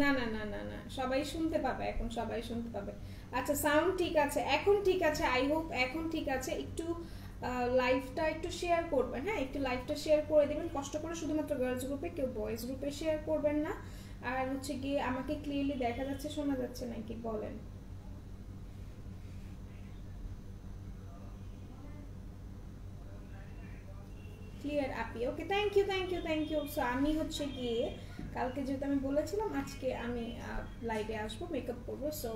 না না না না না, সবাই শুনতে পাবে, এখন সবাই শুনতে পাবে। আচ্ছা সাউন্ড ঠিক আছে, এখন ঠিক আছে, আই হোপ এখন ঠিক আছে। একটু লাইভটা একটু শেয়ার করবেন, হ্যাঁ একটু লাইভটা শেয়ার করে দেবেন কষ্ট করে, শুধুমাত্র গার্লস গ্রুপে, কেউ বয়েজ গ্রুপে শেয়ার করবেন না। আর হচ্ছে গিয়ে আমাকে ক্লিয়ারলি দেখা যাচ্ছে, শোনা যাচ্ছে নাকি বলেন? ক্লিয়ার আপি, okay, thank you thank you thank you. So আমি হচ্ছে গিয়ে কালকে যেহেতু আমি বলেছিলাম আজকে আমি লাইভে আসবো, মেকআপ করবো, সো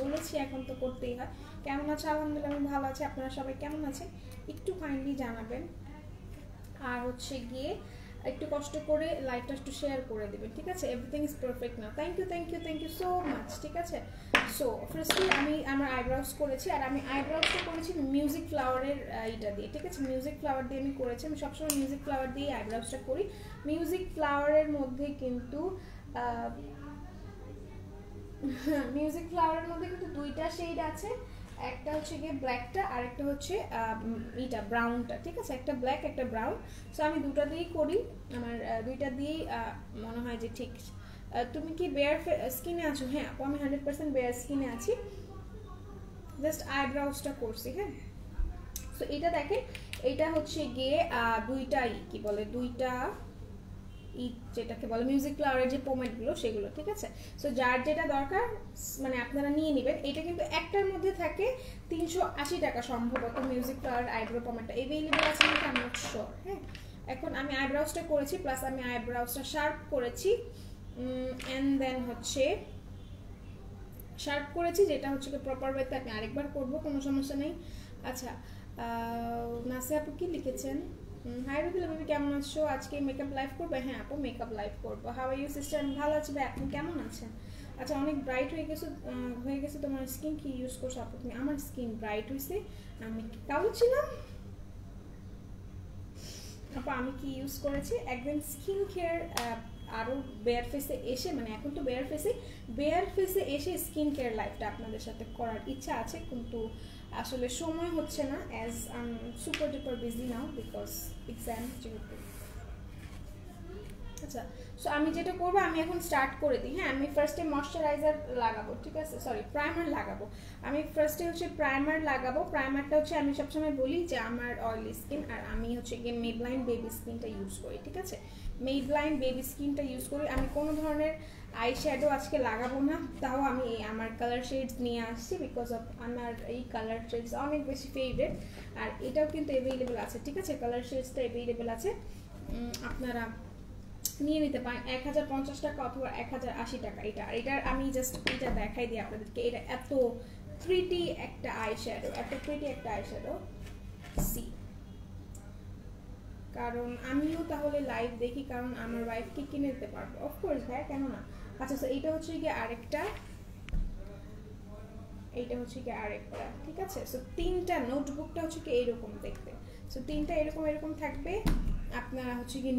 বলেছি এখন তো করতেই হয়। কেমন আছে? আলহামদুলিল্লাহ আমি ভালো আছি, আপনারা সবাই কেমন আছেন একটু কাইন্ডলি জানাবেন। আর হচ্ছে গিয়ে একটু কষ্ট করে লাইভটা একটু শেয়ার করে দেবেন, ঠিক আছে? Everything is perfect now, thank you thank you thank you so much, ঠিক আছে? সো ফার্স্টলি আমি আমার আইব্রাউজ করেছি, আর আমি আইব্রাউজটা করেছি মিউজিক ফ্লাওয়ারের এইটা দিয়ে, ঠিক আছে? মিউজিক ফ্লাওয়ার দিয়ে আমি করেছি, আমি সবসময় মিউজিক ফ্লাওয়ার দিয়ে আইব্রাউজটা করি। মিউজিক ফ্লাওয়ারের মধ্যে কিন্তু মিউজিক ফ্লাওয়ারের মধ্যে কিন্তু দুইটা শেড আছে, একটা হচ্ছে গিয়ে ব্ল্যাকটা আর একটা হচ্ছে এটা ব্রাউনটা, ঠিক আছে? একটা ব্ল্যাক একটা ব্রাউন। সো আমি দুটো দিয়েই করি, আমার দুইটা দিয়েই মনে হয় যে ঠিক। তুমি কি বেয়ার স্কিনে আছো? হ্যাঁ আপু আমি 100% বেয়ার স্কিনে আছি, জাস্ট আইব্রাউজটা করছি, হ্যাঁ। সো এটা দেখেন, এটা হচ্ছে গিয়ে দুইটাই কি বলে, দুইটা যেটাকে বলে মিউজিক ফ্লাওয়ারের যে পোমেডগুলো সেগুলো, ঠিক আছে? সো যার যেটা দরকার মানে আপনারা নিয়ে নেবেন। এটা কিন্তু একটার মধ্যে থাকে 380 টাকা সম্ভবত, মিউজিক ফ্লাওয়ার আইব্রো পোমেডটা এভেলেবল আছে নাকি আমি নট শিওর, হ্যাঁ। এখন আমি আইব্রাউজটা করেছি, প্লাস আমি আইব্রাউজটা শার্প করেছি, অ্যান্ড দেন হচ্ছে শার্প করেছি, যেটা হচ্ছে প্রপার ওয়েতে আমি আরেকবার করবো, কোনো সমস্যা নেই। আচ্ছা নাসিয়া আপু কি লিখেছেন? হাই রুবিলা বেবি কেমন আছো? আজকে মেকআপ লাইভ করবে? হ্যাঁ আপু মেকআপ লাইভ করবো। How are you sister? আমি ভালো আছি ভাই, আপনি কেমন আছেন? আচ্ছা অনেক ব্রাইট হয়ে গেছে তোমার স্কিন, কি ইউজ করছো আপু তুমি? আমার স্কিন ব্রাইট হয়েছে, আমি কালো ছিলাম আপু, আমি কি ইউজ করেছি একদম স্কিন কেয়ার, আরও বেয়ার ফেসে এসে, মানে এখন তো বেয়ার ফেসে এসে স্কিন কেয়ার লাইফটা আপনাদের সাথে করার ইচ্ছা আছে, কিন্তু আসলে সময় হচ্ছে না, as I am super duper busy now because exam যেহেতু। আচ্ছা সো আমি যেটা করবো, আমি এখন স্টার্ট করে দিই, হ্যাঁ। আমি ফার্স্টে ময়শ্চারাইজার লাগাবো, ঠিক আছে, সরি প্রাইমার লাগাবো। আমি ফার্স্টে হচ্ছে প্রাইমার লাগাবো। প্রাইমারটা হচ্ছে আমি সবসময় বলি যে আমার অয়েলি স্কিন, আর আমি হচ্ছে গিয়ে মেবলাইন বেবি স্কিনটা ইউজ করি, ঠিক আছে? মেবলাইন বেবি স্কিনটা ইউজ করি। আমি কোনো ধরনের আই শ্যাডো আজকে লাগাবো না, তাও আমি আমার কালার শেডস নিয়ে আসছি বিকজ অফ আমার এই কালার শেডস অনেক বেশি ফেভারিট, আর এটাও কিন্তু অ্যাভেলেবেল আছে, ঠিক আছে? কালার শেডসটা অ্যাভেলেবেল আছে, আপনারা নিয়ে নিতে পারেন 1050 টাকা অথবা 1080 টাকা। এটা আর এটার আমি জাস্ট এটা দেখাই দিই আপনাদেরকে, এটা এত প্রিটি একটা আই শ্যাডো, এত প্রিটি একটা আই শ্যাডো, সি। কারণ আমিও তাহলে লাইভ দেখি, কারণ আমার ওয়াইফকে কিনে দিতে পারবো, অফকোর্স ভাই, কেন না? আচ্ছা সো এইটা হচ্ছে গিয়ে আরেকটা, এইটা হচ্ছে কি আরেকটা, ঠিক আছে? সো তিনটা নোটবুকটা হচ্ছে কি এরকম দেখতে, সো তিনটা এরকম এরকম থাকবে, আপনারা হচ্ছে কি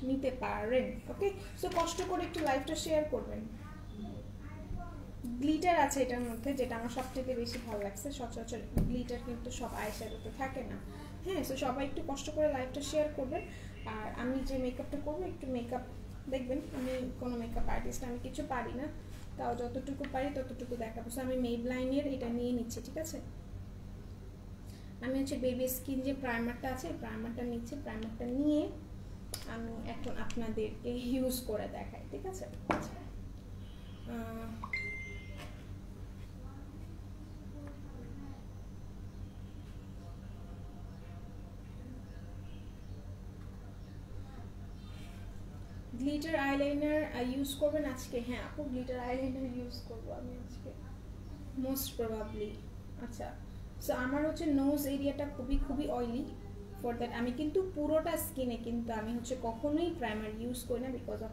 নিতে পারেন, ওকে? সো কষ্ট করে একটু লাইভটা শেয়ার করবেন। গ্লিটার আছে এটার মধ্যে, যেটা আমার সবথেকে বেশি ভালো লাগছে, সচরাচর গ্লিটার কিন্তু সব আইশ্যাডোতে থাকে না, হ্যাঁ। সো সবাই একটু কষ্ট করে লাইভটা শেয়ার করবেন। আর আমি যে মেকআপটা করবো, একটু মেকআপ দেখবেন, আমি কোনো মেকআপ আর্টিস্ট, আমি কিছু পারি না, তাও যতটুকু পারি ততটুকু দেখাবো। সো আমি মেবলাইনের এটা নিয়ে নিচ্ছি, ঠিক আছে? আমি হচ্ছে বেবি স্কিন যে প্রাইমারটা আছে, প্রাইমারটা নিচ্ছি, প্রাইমারটা নিয়ে আমি এখন আপনাদেরকে ইউজ করে দেখাই, ঠিক আছে? গ্লিটার আইলাইনার ইউজ করবেন আজকে? হ্যাঁ আপু গ্লিটার আইলাইনার ইউজ করবো আমি আজকে মোস্ট প্রবাবলি। আচ্ছা সো আমার হচ্ছে নোজ এরিয়াটা খুবই খুবই অয়েলি, ফর দ্যাট আমি কিন্তু পুরোটা স্কিনে কিন্তু আমি হচ্ছে কখনোই প্রাইমার ইউজ করি না, বিকজ অফ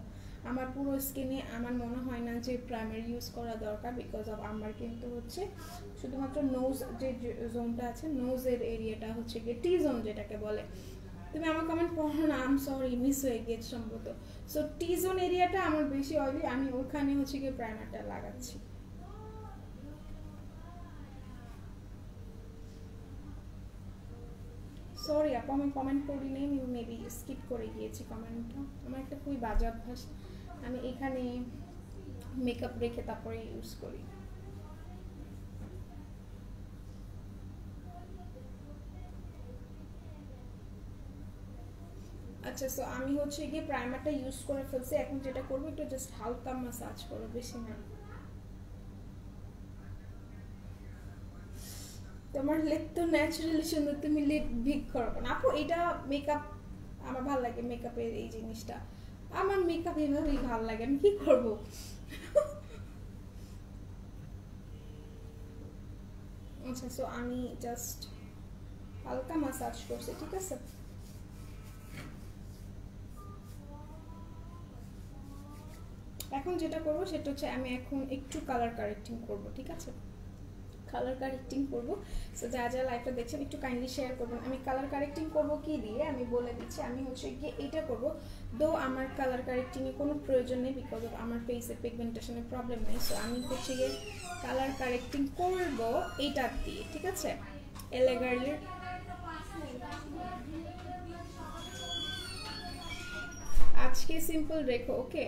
আমার পুরো স্কিনে আমার মনে হয় না যে প্রাইমার ইউজ করা দরকার, বিকজ অফ আমার কিন্তু হচ্ছে শুধুমাত্র নোজ যে জোনটা আছে, নোজের এরিয়াটা হচ্ছে গিয়ে টি জোন যেটাকে বলে। তুমি আমার কমেন্ট পড়ো না, আম সরি মিস হয়ে গিয়েছে সম্ভবত। সো টি জোন এরিয়াটা আমার বেশি অয়েলি, আমি ওখানে হচ্ছে গিয়ে প্রাইমারটা লাগাচ্ছি। সরি আপু আমি কমেন্ট পড়ি নেই, মেবি স্কিপ করে গিয়েছি কমেন্টটা, আমার একটা খুবই বাজে অভ্যাস, আমি এখানে মেকআপ রেখে তারপরে ইউজ করি। আচ্ছা, সো আমি হচ্ছে গিয়ে প্রাইমারটা ইউজ করে ফেলছি। এখন যেটা করবো একটু জাস্ট হালকা মাসাজ করবো, বেশি না। তোমার লেগ তো ন্যাচারালি সুন্দর, তুমি লেগ ভিক করো না আপু। এটা মেকআপ আমার ভালো লাগে, মেকআপের এই জিনিসটা আমার মেকআপ এভাবেই ভালো লাগে, আমি কি করব। আচ্ছা, সো আমি জাস্ট হালকা মাসাজ করছি, ঠিক আছে। এখন যেটা করবো সেটা হচ্ছে আমি এখন একটু কালার কারেক্টিং করব, ঠিক আছে। কালার কারেক্টিং করবো। সো যা যা লাইভটা দেখছেন একটু কাইন্ডলি শেয়ার করবেন। আমি কালার কারেক্টিং করব কি দিয়ে আমি বলে দিচ্ছি। আমি হচ্ছে গিয়ে এটা করব, দো আমার কালার কারেক্টিংয়ে কোনো প্রয়োজন নেই, বিকজ অফ আমার ফেসে পিগমেন্টেশনের প্রবলেম নেই। সো আমি হচ্ছে গিয়ে কালার কারেক্টিং করব এইটা দিয়ে, ঠিক আছে। এলে গার্লের আজকে সিম্পল রেখো, ওকে।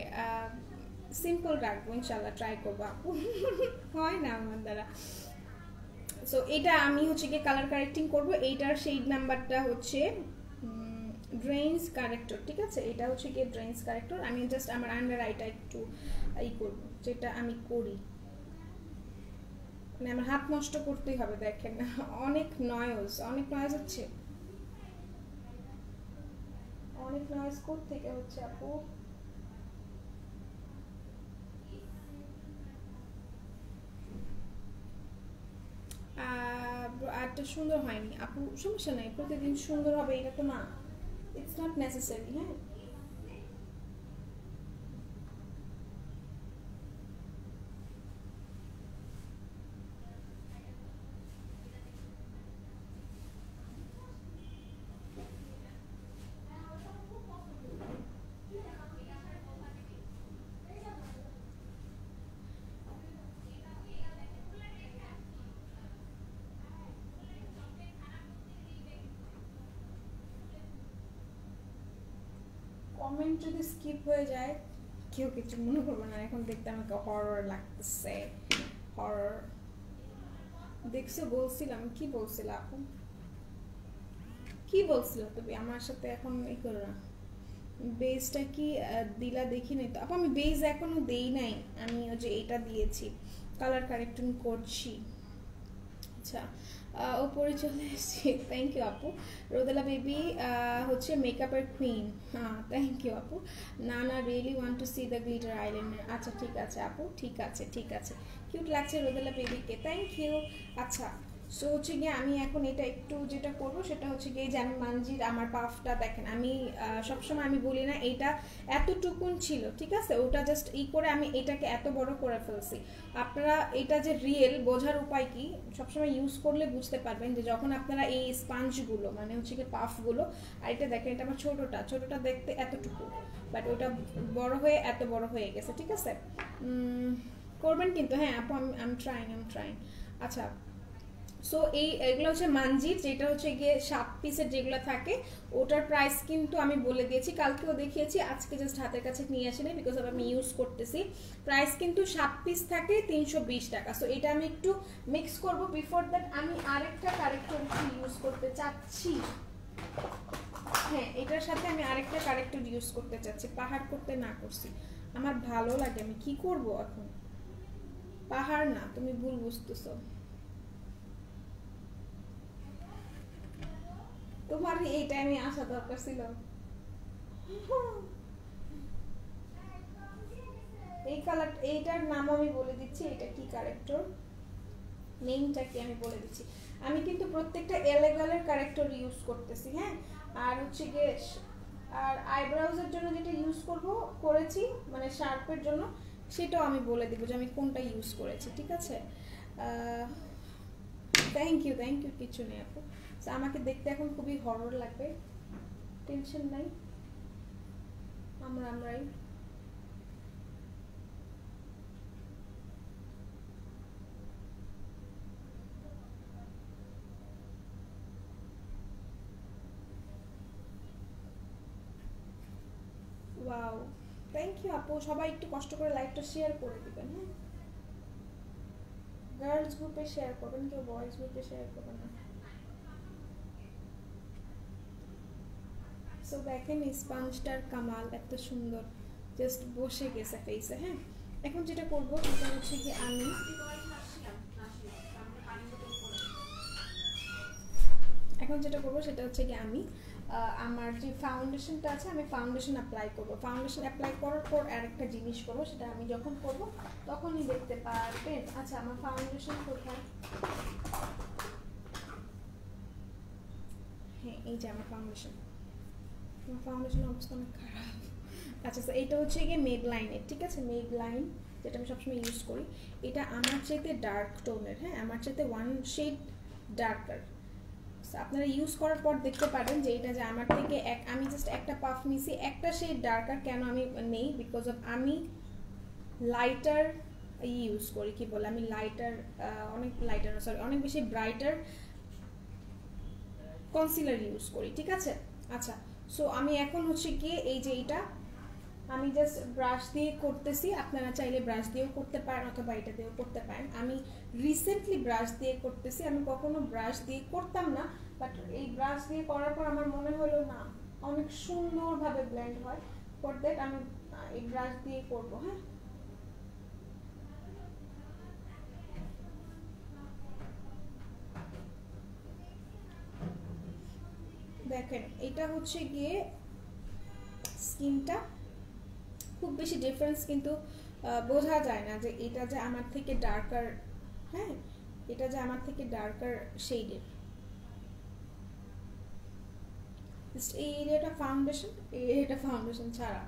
সিম্পল রাখবো ইনশাল্লাহ, ট্রাই করবো আপু। হয় না আমার দ্বারা। সো এটা আমি হচ্ছে গিয়ে কালার কারেক্টিং করব। এইটার শেড নাম্বারটা হচ্ছে ড্রেন্স কারেক্টর, ঠিক আছে। এটা হচ্ছে গিয়ে ড্রেন্স কারেক্টর। আমি জাস্ট আমার আন্ডার আইটা একটু ই করবো, যেটা আমি করি। মানে আমার হাত নষ্ট করতেই হবে, দেখেন অনেক নয়েজ হচ্ছে, অনেক নয়েজ থেকে হচ্ছে আপু। আরটা সুন্দর হয়নি আপু, সমস্যা নাই, প্রতিদিন সুন্দর হবে এটা তো না, ইটস নট নেসেসারি। হ্যাঁ, কমেন্ট যদি স্কিপ হয়ে যায় কেউ কিছু মনে করবে না, এখন দেখতে আমাকে হরর লাগতেছে, হরর। দেখছো, বলছিলাম, কি বলছিলা আপু, কি বলছিল তুমি আমার সাথে, এখন এই করো না। বেসটা কি দিলা দেখি নাই তো আপু, আমি বেস এখনো দেই নাই, আমি ওই যে এটা দিয়েছি, কালার কারেক্টিং করছি। আচ্ছা, ওপরে চলে এসেছি। থ্যাংক ইউ আপু। রোদেলা বেবি হচ্ছে মেকআপের কুইন। হ্যাঁ, থ্যাংক ইউ আপু। না না, really want to C the glitter Islander. আচ্ছা ঠিক আছে আপু, ঠিক আছে ঠিক আছে, কিউট লাগছে রোদেলা বেবিকে, থ্যাংক ইউ। আচ্ছা, সো হচ্ছে গিয়ে আমি এখন এটা একটু যেটা করবো সেটা হচ্ছে গিয়ে যে আমি মানজির আমার পাফটা দেখেন, আমি সবসময় আমি বলি না এটা এতটুকুন ছিল, ঠিক আছে, ওটা জাস্ট করে আমি এটাকে এত বড় করে ফেলছি। আপনারা এটা যে রিয়েল বোঝার উপায় কি, সবসময় ইউজ করলে বুঝতে পারবেন যে যখন আপনারা এই স্পাঞ্জগুলো মানে হচ্ছে কি পাফগুলো, আর এটা দেখেন এটা আমার ছোটোটা দেখতে এতটুকু, বাট ওটা বড় হয়ে এত বড় হয়ে গেছে, ঠিক আছে। করবেন কিন্তু, হ্যাঁ আপু, আমি ট্রাইং। আচ্ছা, সো এগুলো হচ্ছে মানজির, যেটা হচ্ছে গিয়ে 7 পিসের যেগুলো থাকে, ওটার প্রাইস কিন্তু আমি বলে দিয়েছি, কালকেও দেখিয়েছি, আজকে জাস্ট হাতের কাছে নিয়ে আসি না বিকজ আমি ইউজ করতেছি। প্রাইস কিন্তু 7 পিস থাকে 320 টাকা। সো এটা আমি একটু মিক্স করব। বিফোর দ্যাট আমি আরেকটা কারেক্টর ইউজ করতে চাচ্ছি। হ্যাঁ, এটার সাথে আমি আরেকটা কারেক্টর ইউজ করতে চাচ্ছি, পাহাড় করতে না করছি, আমার ভালো লাগে, আমি কি করব এখন। পাহাড় না, তুমি ভুল বুঝতেছো, তোমার এই টাইমে আসা দরকার ছিল। এই কালার, এইটার নাম আমি বলে দিচ্ছি, এটা কি কারেক্টর, নেমটা কি আমি বলে দিচ্ছি। আমি কিন্তু প্রত্যেকটা এলেগালের কারেক্টর ইউজ করতেছি, হ্যাঁ। আর হচ্ছে গিয়ে আর আইব্রাউজের জন্য যেটা ইউজ করেছি মানে শার্পের জন্য, সেটাও আমি বলে দিব যে আমি কোনটা ইউজ করেছি, ঠিক আছে। থ্যাংক ইউ কিছু নেই আপু। আমাকে দেখতে এখন খুবই হরর লাগবে, টেনশন নাই, আমরাই। ওয়াও, থ্যাংক ইউ আপু, সবাই একটু কষ্ট করে লাইভটা শেয়ার করে দিবেন। হ্যাঁ, গার্লস গ্রুপে শেয়ার করবেন, কেউ বয়েজ গ্রুপে শেয়ার করবেন না। সো দেখেন স্পঞ্জটার কামাল, এত সুন্দর জাস্ট বসে গেছে ফেসে। হ্যাঁ, এখন যেটা করবো সেটা হচ্ছে কি আমি আমার যে ফাউন্ডেশনটা আছে আমি ফাউন্ডেশন অ্যাপ্লাই করবো। ফাউন্ডেশন অ্যাপ্লাই করার পর আরেকটা জিনিস করবো, সেটা আমি যখন করবো তখনই দেখতে পারবেন। আচ্ছা, আমার ফাউন্ডেশন কোথায়? হ্যাঁ, এই যে আমার ফাউন্ডেশন অবস্থা অনেক খারাপ। আচ্ছা, তো এইটা হচ্ছে গিয়ে মেবলাইনের, ঠিক আছে, মেবলাইন যেটা আমি সবসময় ইউজ করি। এটা আমার চাইতে ডার্ক টোনের, হ্যাঁ, আমার চাইতে 1 শেড ডার্কার। আপনারা ইউজ করার পর দেখতে পারেন যে এটা যে আমার থেকে আমি জাস্ট একটা পাফ নিছি, একটা শেড ডার্কার। কেন আমি নেই? বিকজ অফ আমি লাইটার ইউজ করি, কি বলে, আমি অনেক বেশি ব্রাইটার কনসিলার ইউজ করি, ঠিক আছে। আচ্ছা, সো আমি এখন হচ্ছে গিয়ে এই যে এটা আমি জাস্ট ব্রাশ দিয়ে করতেছি। আপনারা চাইলে ব্রাশ দিয়েও করতে পারেন অথবা এটা দিয়েও করতে পারেন। আমি রিসেন্টলি ব্রাশ দিয়ে করতেছি, আমি কখনো ব্রাশ দিয়ে করতাম না, বাট এই ব্রাশ দিয়ে করার পর আমার মনে হলো না অনেক সুন্দরভাবে ব্লেন্ড হয়। ফর দ্যাট আমি এই ব্রাশ দিয়ে করবো। হ্যাঁ, দেখেন এটা হচ্ছে গিয়ে স্কিনটা খুব বেশি ডিফারেন্স কিন্তু বোঝা যায় না যে এটা যে আমার থেকে ডার্কার। হ্যাঁ, এটা যে আমার থেকে ডার্কার শেডের। এই এরিয়াটা ফাউন্ডেশন ছাড়া।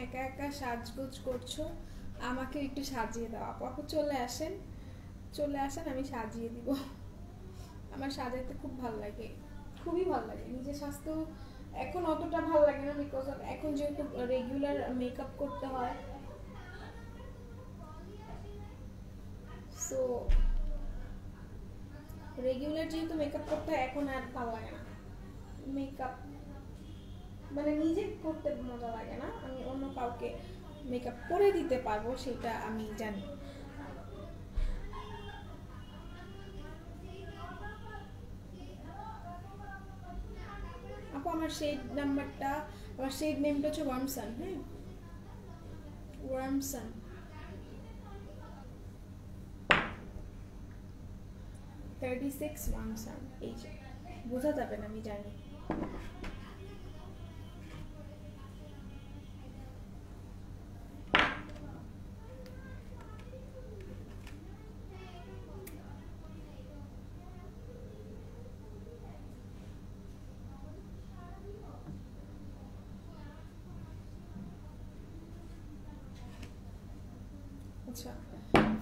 একা একা সাজগোজ করছো, আমাকে একটু সাজিয়ে দাও আপু। আপু চলে আসেন, আমি সাজিয়ে দিব। আমার সাজাতে খুব ভালো লাগে, খুবই ভালো লাগে। নিজের স্বাস্থ্য এখন অতটা ভালো লাগে না, বিকজ অফ এখন যেহেতু রেগুলার মেকআপ করতে হয়, সো রেগুলার যেহেতু মেকআপ করতে হয় এখন আর ভালো লাগে না। মেকআপ মানে নিজে করতে মজা লাগে না, আমি অন্য কাউকে মেকআপ করে দিতে পারবো সেটা আমি জানি। আপু আমার শেড নাম্বারটা, আমার শেড নেমটা হচ্ছে ওয়ার্মসান। হ্যাঁ, ওয়ার্মসান 36 ওয়ার্মসান। এই যে বোঝা যাবে না, আমি জানি। আচ্ছা,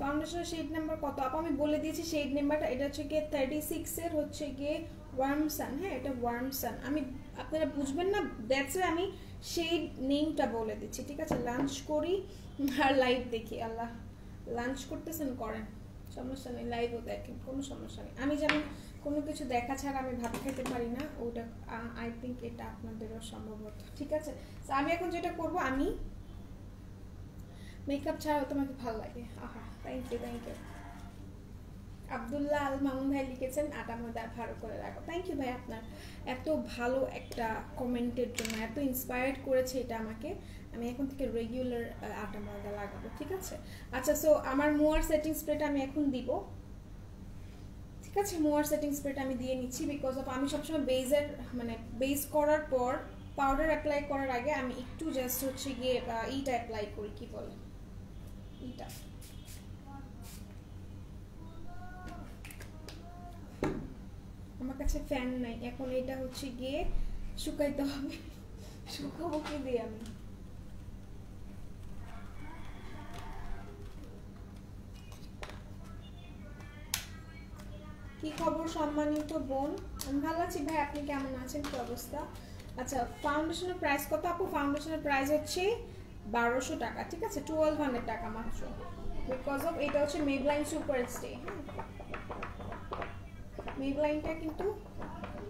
ফাউন্ডেশনের শেড নাম্বার কত আপু? আমি বলে দিয়েছি শেড নাম্বারটা। এটা হচ্ছে গিয়ে 36 এর হচ্ছে গিয়ে ওয়ার্মসান। হ্যাঁ, এটা ওয়ার্মসান। আমি আপনারা বুঝবেন না, দ্যাটস ওয়াই আমি শেড নেমটা বলে দিচ্ছি, ঠিক আছে। লাঞ্চ করি আর লাইভ দেখি। আল্লাহ, লাঞ্চ করতেছেন করেন, সমস্যা নেই, লাইভও দেখেন, কোনো সমস্যা নেই। আমি যেমন কোনো কিছু দেখা ছাড়া আমি ভাত খেতে পারি না, ওটা আই থিঙ্ক এটা আপনাদেরও সম্ভবত, ঠিক আছে। তো আমি এখন যেটা করব, আমি মেকআপ ছাড়াও তোমাকে ভালো লাগে। আহা, থ্যাংক ইউ। আব্দুল্লাহ আল মামুন ভাই লিখেছেন আটা ময়দা ভালো করে রাখো। থ্যাংক ইউ ভাই, আপনার এত ভালো একটা কমেন্টের জন্য, এত ইন্সপায়ার্ড করেছে এটা আমাকে। আমি এখন থেকে রেগুলার আটা ময়দা লাগাবো, ঠিক আছে। আচ্ছা, সো আমার মোয়ার সেটিং স্প্রেটা আমি এখন দিব, ঠিক আছে। মোয়ার সেটিং স্প্রেটা আমি দিয়ে নিচ্ছি, বিকজ অফ আমি সবসময় বেস করার পর পাউডার অ্যাপ্লাই করার আগে আমি একটু জাস্ট হচ্ছে গিয়ে এইটা অ্যাপ্লাই করি, কি বলে এইটা। আমার কাছে ফ্যান নাই এখন, এটা হচ্ছে গিয়ে শুকাইতে হবে। শুকাবো কি দিয়ে আমি? কি খবর সম্মানিত বোন? আমি ভালো আছি ভাই, আপনি কেমন আছেন, কি অবস্থা? আচ্ছা, ফাউন্ডেশনের প্রাইস কত আপু? ফাউন্ডেশনের প্রাইস হচ্ছে 1200 টাকা, ঠিক আছে, 1200 টাকা মাত্র, বিকজ অফ এটা হচ্ছে মেবলাইন সুপার স্টে। হ্যাঁ, মেবলাইনটা কিন্তু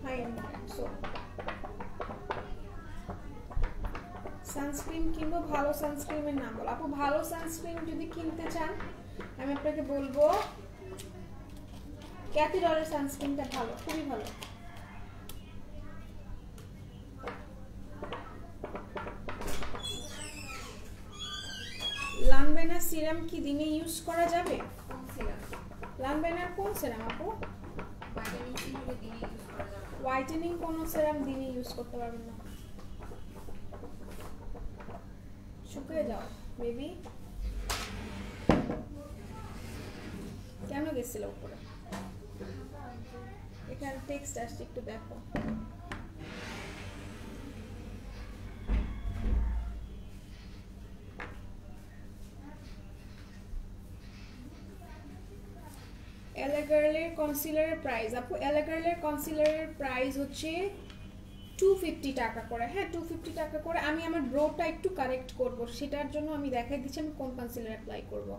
হাই এন্ড, সো সানস্ক্রিন কিনবো, ভালো সানস্ক্রিনের নাম বলো আপু। ভালো সানস্ক্রিন যদি কিনতে চান আমি আপনাকে বলবো ক্যাথি ডলের সানস্ক্রিনটা ভালো, খুবই ভালো। লানবেনার সিরাম কি দিনে ইউজ করা যাবে? লানবেনার কোন সিরাম আপু? হোয়াইটেনিং কোন সিরাম দিনে ইউজ করতে পারবেন না, শুকিয়ে যাও বেবি। কেন গেছিল উপরে? এখানে টেক্সট আসছে, একটু দেখো। এলা গার্লের কনসিলারের প্রাইস আপু, এলা গার্লের কনসিলারের প্রাইস হচ্ছে 250 টাকা করে। হ্যাঁ, 250 টাকা করে। আমি আমার ব্রোটা একটু কারেক্ট করব, সেটার জন্য আমি দেখাই দিচ্ছি আমি কোন কনসিলার অ্যাপ্লাই করব।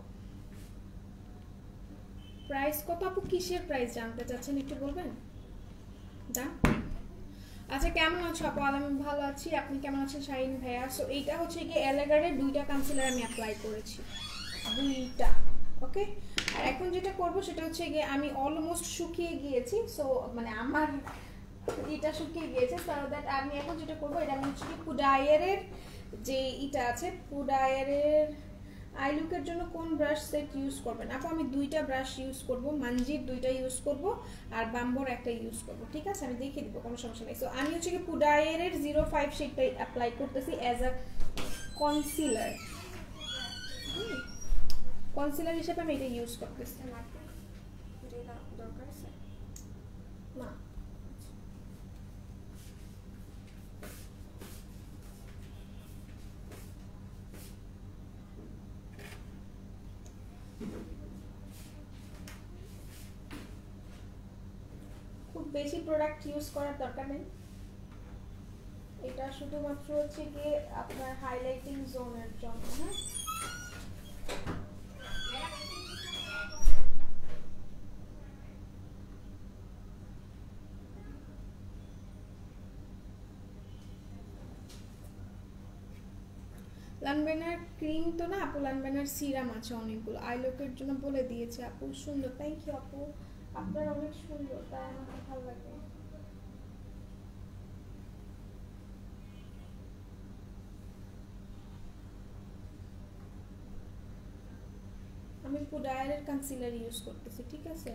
প্রাইস কত আপু? কিসের প্রাইস জানতে চাচ্ছেন, একটু বলবেন? দাম। আচ্ছা, কেমন আছো আপু? আমি ভালো আছি, আপনি কেমন আছেন শাহিন ভাইয়া? সো এইটা হচ্ছে গিয়ে এলাগারের 2টা কনসিলার আমি অ্যাপ্লাই করেছি, 2টা। ওকে, আর এখন যেটা করব সেটা হচ্ছে গিয়ে আমি অলমোস্ট শুকিয়ে গিয়েছি, সো মানে আমার এটা শুকিয়ে গিয়েছে, সো দ্যাট আমি এখন যেটা করব, এটা আমি হচ্ছে কি পুডায়ারের যে এটা আছে, পুডায়ারের আই লুকের জন্য কোন ব্রাশ সেট ইউজ করবেন আপু? আমি 2টা ব্রাশ ইউজ করব, মানজির 2টা ইউজ করব আর বাম্বোর একটা ইউজ করব, ঠিক আছে? আমি দেখিয়ে দিব, কোনো সমস্যা নেই। সো আমি হচ্ছে কি পুডায়ারের 05 শেডটাই অ্যাপ্লাই করতেছি অ্যাজ আ কনসিলার। কনসিলার হিসেবে আমি এটা ইউজ করতেছি না। খুব বেশি প্রোডাক্ট ইউজ করার দরকার নেই, এটা শুধুমাত্র হচ্ছে গিয়ে আপনার হাইলাইটিং জোনের জন্য। হ্যাঁ, লানবেনার ক্রিম তো না আপু, লানবেনার সিরাম আছে অনেকগুলো, আইলকের জন্য বলে দিয়েছে আপু। সুন্দর, থ্যাংক ইউ আপু, আপনার অনেক সুন্দর, তাই আমার ভালো লাগে। আমি পুডায়ারের কনসিলার ইউজ করতেছি, ঠিক আছে?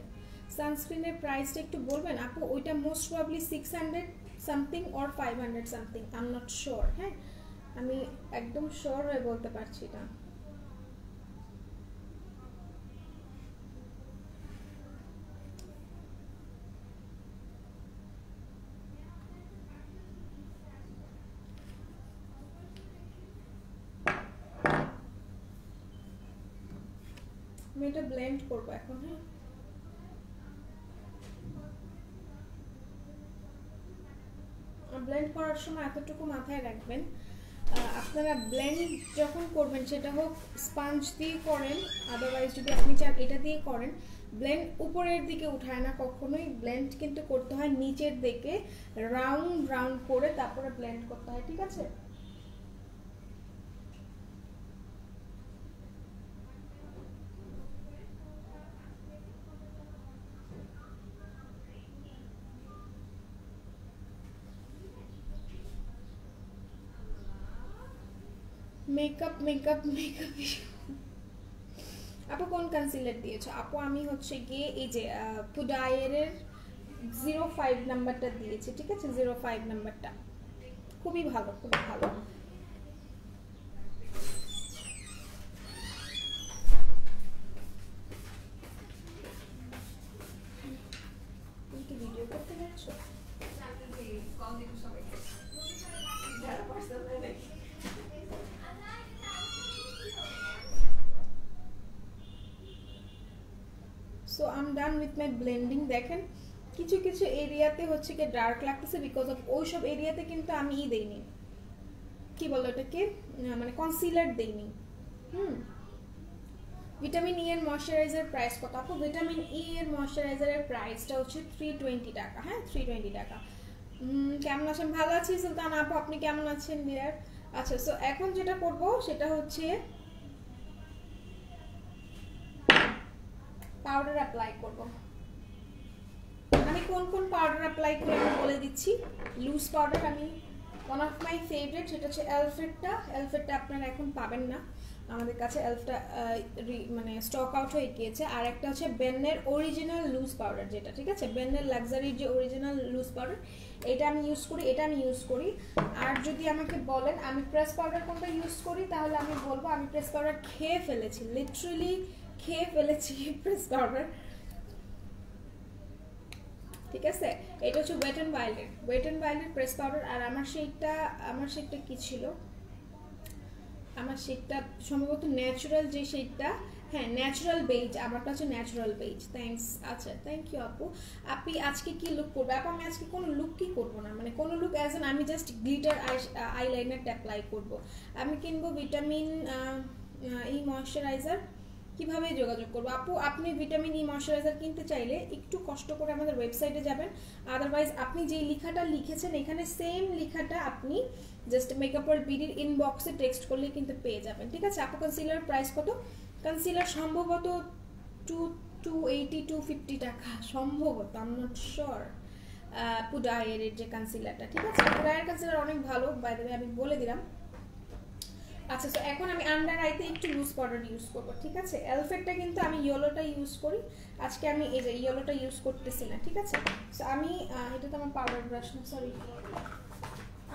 সানস্ক্রিনের প্রাইসটা একটু বলবেন আপু? ওইটা most probably 600 something or 500 something, I am not sure. হ্যাঁ, আমি একদম শিওর হয়ে বলতে পারছি না। আমি এটা ব্লেন্ড করবো এখন। হ্যাঁ, ব্লেন্ড করার সময় এতটুকু মাথায় রাখবেন, আপনারা ব্লেন্ড যখন করবেন সেটা হোক স্পঞ্জ দিয়ে করেন, আদারওয়াইজ যদি আপনি চান এটা দিয়ে করেন, ব্লেন্ড উপরের দিকে উঠায় না কখনোই, ব্লেন্ড কিন্তু করতে হয় নিচের দিকে, রাউন্ড রাউন্ড করে তারপরে ব্লেন্ড করতে হয়, ঠিক আছে? মেকআপ মেকআপ মেকআপ আপু কোন কনসিলার দিয়েছো আপু? আমি হচ্ছে গিয়ে এই যে পুডায়ারের 05 নাম্বারটা দিয়েছি, ঠিক আছে? 05 নাম্বারটা খুবই ভালো, খুবই ভালো। তুমি কি ভিডিও করতে যাচ্ছ? So I am done with my blending. দেখেন কিছু কিছু এরিয়াতে হচ্ছে কি ডার্ক লাগতেছে, বিকজ অফ ওইসব এরিয়াতে কিন্তু আমি দেইনি, কি বলো এটাকে, মানে কনসিলার দেইনি। ভিটামিন ই এর ময়শ্চারাইজার প্রাইস কত আপু? ভিটামিন ই এর ময়শ্চারাইজারের প্রাইসটা হচ্ছে 320 টাকা। হ্যাঁ 320 টাকা। কেমন আছেন? ভালো আছি সুলতান আপু, আপনি কেমন আছেন ডিয়ার? আচ্ছা, সো এখন যেটা করব সেটা হচ্ছে পাউডার অ্যাপ্লাই করব। আমি কোন কোন পাউডার অ্যাপ্লাই করে আমি বলে দিচ্ছি। লুজ পাউডার আমি ওয়ান অফ মাই ফেভারিট, সেটা হচ্ছে এলফেটটা। এলফেটটা আপনারা এখন পাবেন না, আমাদের কাছে এলফটা মানে স্টক আউট হয়ে গিয়েছে। আর একটা হচ্ছে বেনের অরিজিনাল লুজ পাউডার, যেটা ঠিক আছে, বেনের লাক্সারির যে অরিজিনাল লুজ পাউডার, এটা আমি ইউজ করি, এটা আমি ইউজ করি। আর যদি আমাকে বলেন আমি প্রেস পাউডার কোনটা ইউজ করি, তাহলে আমি বলবো আমি প্রেস পাউডার খেয়ে ফেলেছি, লিটারালি খেয়ে ফেলেছি প্রেস পাউডার, ঠিক আছে। এটা হচ্ছে ওয়েট অ্যান্ড ওয়াইল্ডের প্রেস পাউডার। আর আমার শেডটা কি ছিল, আমার শেডটা সম্ভবত ন্যাচারাল, যে শেডটা, হ্যাঁ ন্যাচারাল বেজ, আমারটা হচ্ছে ন্যাচারাল বেজ। থ্যাঙ্কস। আচ্ছা থ্যাংক ইউ আপু। আপনি আজকে কি লুক করবে? আপু আমি আজকে কোনো লুক কি করবো না, মানে কোনো লুক অ্যাজ এন আমি জাস্ট গ্লিটার আইলাইনারটা অ্যাপ্লাই করবো। আমি কিনবো ভিটামিন ই ময়শ্চারাইজার। কিভাবে যোগাযোগ করবো আপু? আপনি ভিটামিন ই ময়শ্চারাইজার কিনতে চাইলে একটু কষ্ট করে আমাদের ওয়েবসাইটে যাবেন, আদারওয়াইজ আপনি যে লেখাটা লিখেছেন এখানে সেম লেখাটা আপনি জাস্ট মেকআপ ওয়ার্ল্ড বিডির ইনবক্সে টেক্সট করলে কিন্তু পেয়ে যাবেন, ঠিক আছে। আপু কনসিলার প্রাইস কত? কনসিলার সম্ভবত 280-250 টাকা সম্ভবত, আই এম নট শিওর। পুডায়ের যে কনসিলারটা, ঠিক আছে, পুডায়ের কনসিলার অনেক ভালো, বাই দ্য ওয়ে আমি বলে দিলাম। আচ্ছা, তো এখন আমি আন্ডার আইতে একটু লুজ পাউডার ইউজ করবো, ঠিক আছে। এলফেটটা কিন্তু আমি ইয়েলোটা ইউজ করি, আজকে আমি এই যে ইয়েলোটা ইউজ করতেছি না, ঠিক আছে। সো আমি এটা তো আমার পাউডার ব্রাশ না, সরি,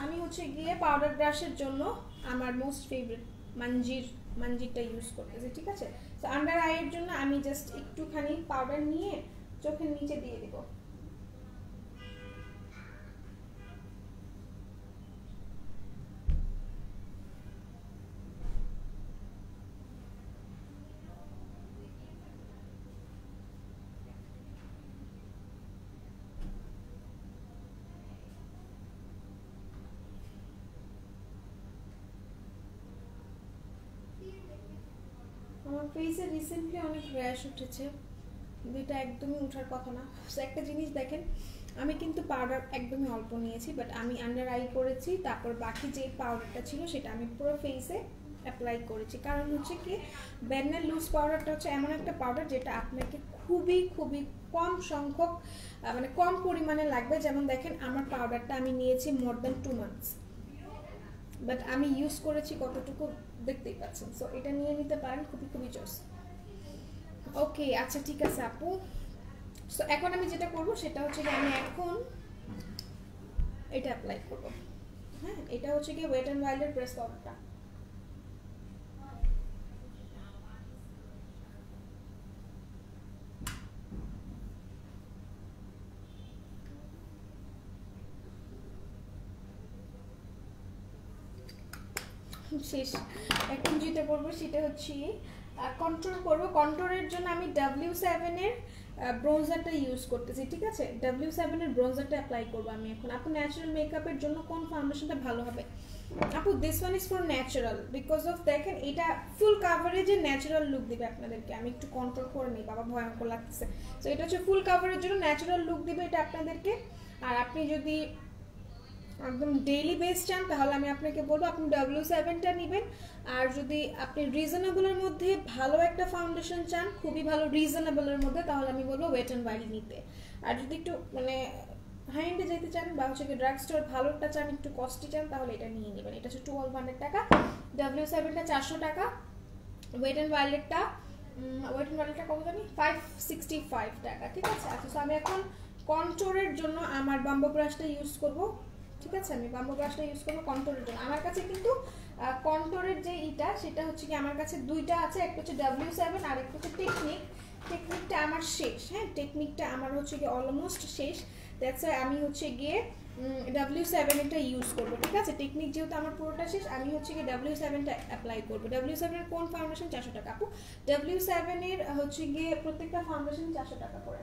আমি হচ্ছে গিয়ে পাউডার ব্রাশের জন্য আমার মোস্ট ফেভারিট মানজিরটা ইউজ করতেছি, ঠিক আছে। তো আন্ডার আইয়ের জন্য আমি জাস্ট একটুখানি পাউডার নিয়ে চোখের নিচে দিয়ে দিব। আমার ফেসে রিসেন্টলি অনেক র্যাশ উঠেছে, যেটা একদমই ওঠার কথা না। একটা জিনিস দেখেন, আমি কিন্তু পাউডার একদমই অল্প নিয়েছি, বাট আমি আন্ডার আই করেছি, তারপর বাকি যে পাউডারটা ছিল সেটা আমি পুরো ফেসে অ্যাপ্লাই করেছি। কারণ হচ্ছে কি, বেনের লুজ পাউডারটা হচ্ছে এমন একটা পাউডার যেটা আপনাকে খুবই খুবই কম সংখ্যক, মানে কম পরিমাণে লাগবে। যেমন দেখেন আমার পাউডারটা আমি নিয়েছি মোর দ্যান 2 মান্থস, বাট আমি ইউজ করেছি কতটুকু দেখতেই পাচ্ছেন। সো এটা নিয়ে নিতে পারেন, খুবই খুবই জোস। ওকে, আচ্ছা ঠিক আছে আপু। সো এখন আমি যেটা করব সেটা হচ্ছে কি, আমি এখন এটা অ্যাপ্লাই করব। হ্যাঁ, এটা হচ্ছে কি ওয়েট অ্যান্ড ওয়াইল্ডের প্রেস পাউডারটা। শেষ। এখন যেটা করবো সেটা হচ্ছে কন্ট্রোল করব। কন্ট্রোলের জন্য আমি W7 এর ব্রোঞ্জারটা ইউজ করতেছি, ঠিক আছে। W7 এর ব্রোঞ্জারটা অ্যাপ্লাই করবো আমি এখন। আপু ন্যাচারাল মেকআপের জন্য কোন ফাউন্ডেশনটা ভালো হবে? আপু this one is for natural, because of দেখেন এটা ফুল কাভারেজে ন্যাচারাল লুক দিবে আপনাদেরকে। আমি একটু কন্ট্রোল করে নিই, বাবা ভয়ঙ্কর লাগতেছে। সো এটা হচ্ছে ফুল কাভারের জন্য ন্যাচারাল লুক দিবে এটা আপনাদেরকে। আর আপনি যদি একদম ডেইলি বেস চান তাহলে আমি আপনাকে বলবো আপনি W7টা নেবেন। আর যদি আপনি রিজনেবলের মধ্যে ভালো একটা ফাউন্ডেশন চান, খুবই ভালো রিজনেবলের মধ্যে, তাহলে আমি বলবো ওয়েট অ্যান্ড ওয়াইল্ড নিতে। আর যদি একটু মানে হাই এন্ডে যেতে চান বা হচ্ছে ড্রাগ স্টোর ভালোটা চান, একটু কস্টলি চান, তাহলে এটা নিয়ে নেবেন। এটা হচ্ছে 1200 টাকা, W7টা 400 টাকা, ওয়েট অ্যান্ড ওয়াইল্ডটা কত জানি 565 টাকা, ঠিক আছে। আচ্ছা, আমি এখন কন্ট্রোলের জন্য আমার বাম্বো ব্রাশটা ইউজ করব, ঠিক আছে। আমি বাম্বো ব্রাশটা ইউজ করবো কন্ট্রোলের জন্য। আমার কাছে কিন্তু কন্ট্রোলের যে সেটা হচ্ছে কি আমার কাছে দুইটা আছে, একটা হচ্ছে W7 আর একটা হচ্ছে টেকনিকটা আমার শেষ। হ্যাঁ, টেকনিকটা আমার হচ্ছে গিয়ে অলমোস্ট শেষ, দ্যাটস ওয়াই আমি হচ্ছে গিয়ে W7 এটা ইউজ করব, ঠিক আছে? টেকনিক যেহেতু আমার পুরোটা শেষ, আমি হচ্ছে কি W7 টা অ্যাপ্লাই করব। W7 এর কোন ফাউন্ডেশন? 400 টাকা আপু। W7 এর হচ্ছে গিয়ে প্রত্যেকটা ফাউন্ডেশন 400 টাকা করে।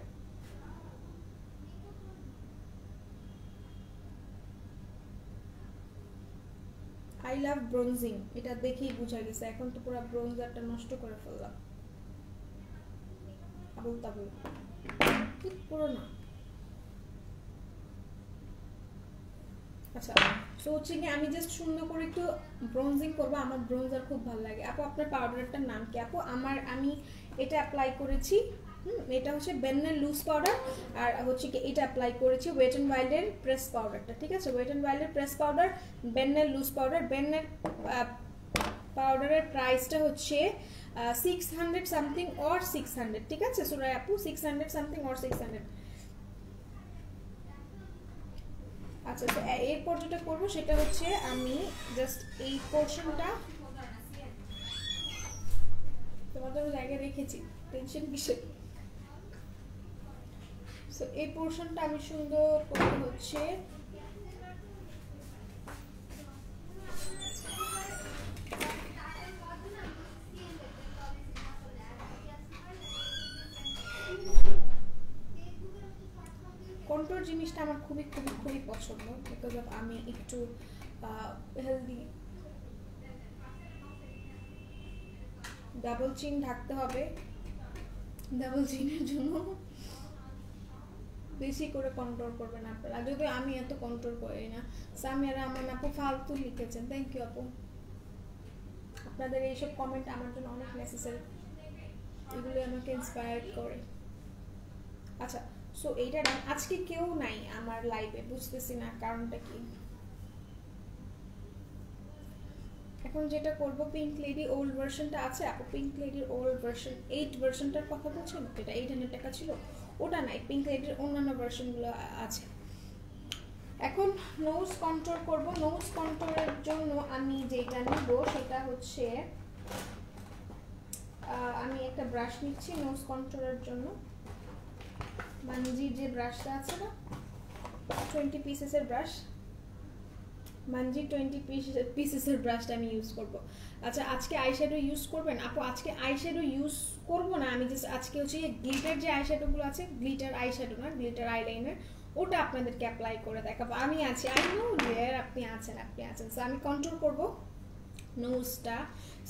আই লাভ ব্রোনজিং, এটা দেখেই বোঝা গেছে। এখন তো পুরো ব্রোনজারটা নষ্ট করে ফেললাম। আবুল তাবুল ঠিক পুরো না। আচ্ছা, সো হচ্ছে কি আমি জাস্ট সুন্দর করে একটু ব্রোনজিং করব। আমার ব্রোনজার খুব ভালো লাগে। আপু আপনার পাউডারটার নাম কি আপু? আমি এটা অ্যাপ্লাই করেছি, এটা হচ্ছে বেন্নের লুজ পাউডার, আর হচ্ছে কি এটা অ্যাপ্লাই করেছি ওয়েট অ্যান্ড ওয়াইল্ডের প্রেস পাউডারটা, ঠিক আছে? ওয়েট অ্যান্ড ওয়াইল্ডের প্রেস পাউডার, বেন্নের লুজ পাউডার। বেন্নের পাউডারের প্রাইসটা হচ্ছে 600 সামথিং অর 600, ঠিক আছে সুরাই আপু? 600 সামথিং অর 600। আচ্ছা, তো এরপর যেটা করবো সেটা হচ্ছে আমি জাস্ট এই পোর্শনটা তোমাদের জায়গায় রেখেছি, টেনশন কিসের? সো এই পোর্শনটা আমি সুন্দর করে হচ্ছে কন্ট্রোল জিনিসটা আমার খুবই খুবই খুবই পছন্দ, বিকজ অফ আমি একটু হেলদি। ডাবল চিন ঢাকতে হবে, ডাবল চিনের জন্য বেশি করে কন্ট্রোল করবেন আপনারা, যদিও আমি এত কন্ট্রোল করি না। সামিয়ারা আমার আপু ফালতু লিখেছেন, থ্যাংক ইউ আপু। আপনাদের এইসব কমেন্ট আমার জন্য অনেক নেসেসারি, এগুলো আমাকে ইন্সপায়ার করে। আচ্ছা, সো এইটা আজকে কেউ নাই আমার লাইভে, বুঝতেছি না কারণটা কি। এখন যেটা করব, পিঙ্ক লেডি ওল্ড ভার্সনটা আছে আপু, পিঙ্ক লেডির ওল্ড ভার্সন 8 ভার্সনটার কথা বলছেন, যেটা 800 টাকা ছিল ওটা নাই, পিঙ্ক লেডির অন্যান্য ভার্সনগুলো আছে। এখন নোজ কন্ট্রোল করব। নোজ কন্ট্রোলের জন্য আমি যেটা নিব সেটা হচ্ছে আমি একটা ব্রাশ নিচ্ছি নোজ কন্ট্রোলের জন্য। মানজির যে ব্রাশটা আছে না, 20 পিসেসের ব্রাশ, মানজি 20 পিসেসের ব্রাশটা আমি ইউজ করব। আচ্ছা, আজকে আইশ্যাডো ইউজ করবেন আপু? আজকে আইশ্যাডো ইউজ করব না, আমি জাস্ট আজকে হচ্ছে গ্লিটার যে আইশ্যাডোগুলো আছে, গ্লিটার আইশ্যাডো না, গ্লিটার আইলাইনার, ওটা আপনাদেরকে অ্যাপ্লাই করে দেখাবো। আমি আছি, আই নো রিয়ার, আপনি আছেন। সো আমি কন্ট্রোল করব নোজটা।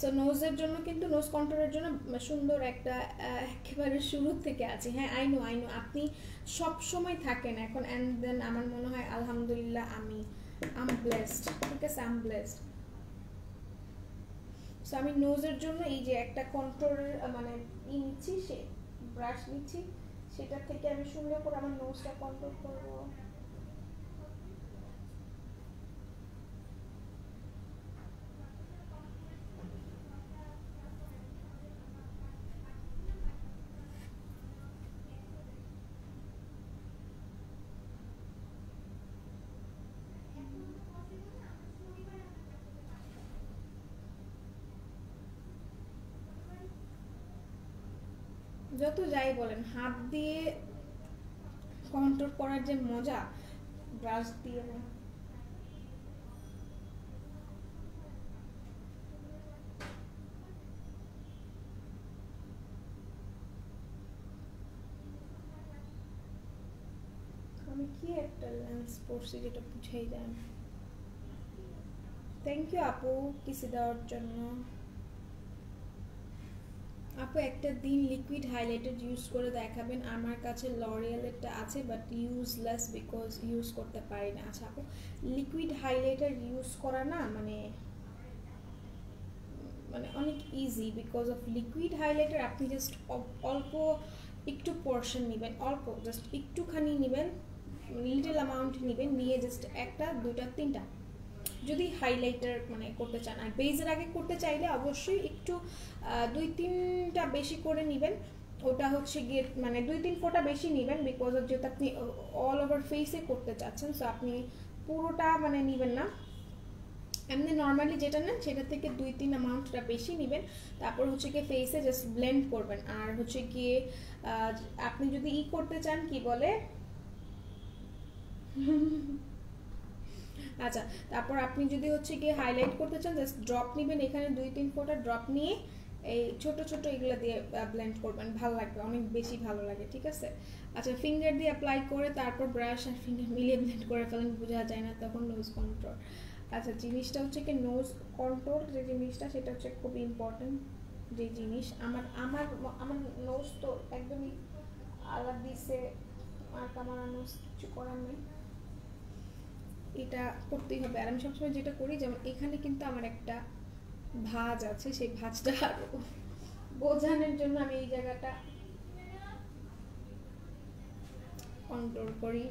সো নোজের জন্য কিন্তু নোজ কন্ট্রোলের জন্য সুন্দর একটা একেবারে শুরু থেকে আছে। হ্যাঁ, আই নো আপনি সব সময় থাকেন এখন, অ্যান্ড দেন আমার মনে হয় আলহামদুলিল্লাহ আমি ব্লেসড, ঠিক আছে? আম ব্লেসড। সো আমি নোজের জন্য এই যে একটা কন্ট্রোল মানে নিচ্ছি, সে ব্রাশ নিচ্ছি, সেটার থেকে আমি সুন্দর করে আমার নোজটা কন্ট্রোল করব। যত যাই বলেন, হাত দিয়ে কন্ট্রোল করার যে মজা, ব্রাশ দিয়ে না। আমি কি একটা লেন্স পড়ছি যেটা বুঝেই যায় না। থ্যাংক ইউ আপু কিসি দেওয়ার জন্য। আপু একটা দিন লিকুইড হাইলাইটার ইউজ করে দেখাবেন? আমার কাছে লরিয়ালেরটা আছে বাট ইউজলেস, বিকজ ইউজ করতে পারি না। আচ্ছা আপু, লিকুইড হাইলাইটার ইউজ করা না মানে অনেক easy, because of liquid highlighter আপনি জাস্ট অল্প একটু পোর্শন নেবেন, অল্প জাস্ট একটুখানি নেবেন, লিটল অ্যামাউন্ট নেবেন, নিয়ে জাস্ট একটা দুইটা তিনটা যদি হাইলাইটার মানে করতে চান। আর বেজের আগে করতে চাইলে অবশ্যই একটু 2-3টা বেশি করে নেবেন। ওটা হচ্ছে গিয়ে মানে 2-3 ফোঁটা বেশি নেবেন, বিকজ অফ যেহেতু আপনি অল ওভার ফেসে করতে চাচ্ছেন, সো আপনি পুরোটা মানে নেবেন না, এমনি নর্মালি যেটা নেন সেটা থেকে 2-3 অ্যামাউন্টটা বেশি নেবেন। তারপর হচ্ছে গিয়ে ফেসে জাস্ট ব্লেন্ড করবেন। আর হচ্ছে গিয়ে আপনি যদি করতে চান কি বলে আচ্ছা, তারপর আপনি যদি হচ্ছে গিয়ে হাইলাইট করতে চান জাস্ট ড্রপ নেবেন, এখানে 2-3 ফোঁটা ড্রপ নিয়ে এই ছোট ছোট এগুলো দিয়ে ব্লেন্ড করবেন, ভালো লাগবে, অনেক বেশি ভালো লাগে, ঠিক আছে। আচ্ছা, ফিঙ্গার দিয়ে অ্যাপ্লাই করে তারপর ব্রাশ আর ফিঙ্গার মিলিয়ে ব্লেন্ড করে ফেলেন, বোঝা যায় না তখন নোজ কন্ট্রোল। আচ্ছা, জিনিসটা হচ্ছে কি নোজ কন্ট্রোল যে জিনিসটা সেটা হচ্ছে খুবই ইম্পর্টেন্ট যে জিনিস। আমার আমার আমার নোজ তো একদমই আলাদা দিছে, আর আমার নোজ কিছু করার নেই, এটা করতেই হবে। আর আমি সবসময় যেটা করি, যেমন এখানে কিন্তু আমার একটা ভাঁজ আছে, সেই ভাঁজটা আরো বোঝানোর জন্য আমি এই জায়গাটা কন্ট্রোল করি।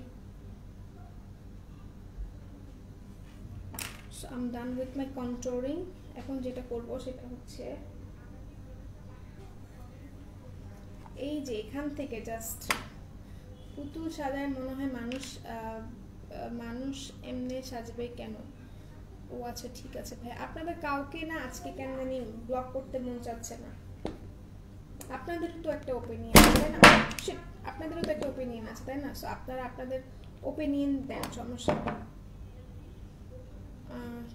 So I'm done with my contouring. এখন যেটা করব সেটা হচ্ছে এই যে এখান থেকে জাস্ট পুতুল সাজায় মনে হয় মানুষ, মানুষ এমনি সাজবে কেন? ও আচ্ছা ঠিক আছে ভাই, আপনাদের কাউকে না আজকে কেন জানি ব্লক করতে মন চাচ্ছে না। আপনাদেরও তো একটা ওপিনিয়ন আছে তাই না? আপনাদেরও তো একটা ওপিনিয়ন আছে তাই না? সো আপনারা আপনাদের ওপিনিয়ন দেন, সমস্যা নেই।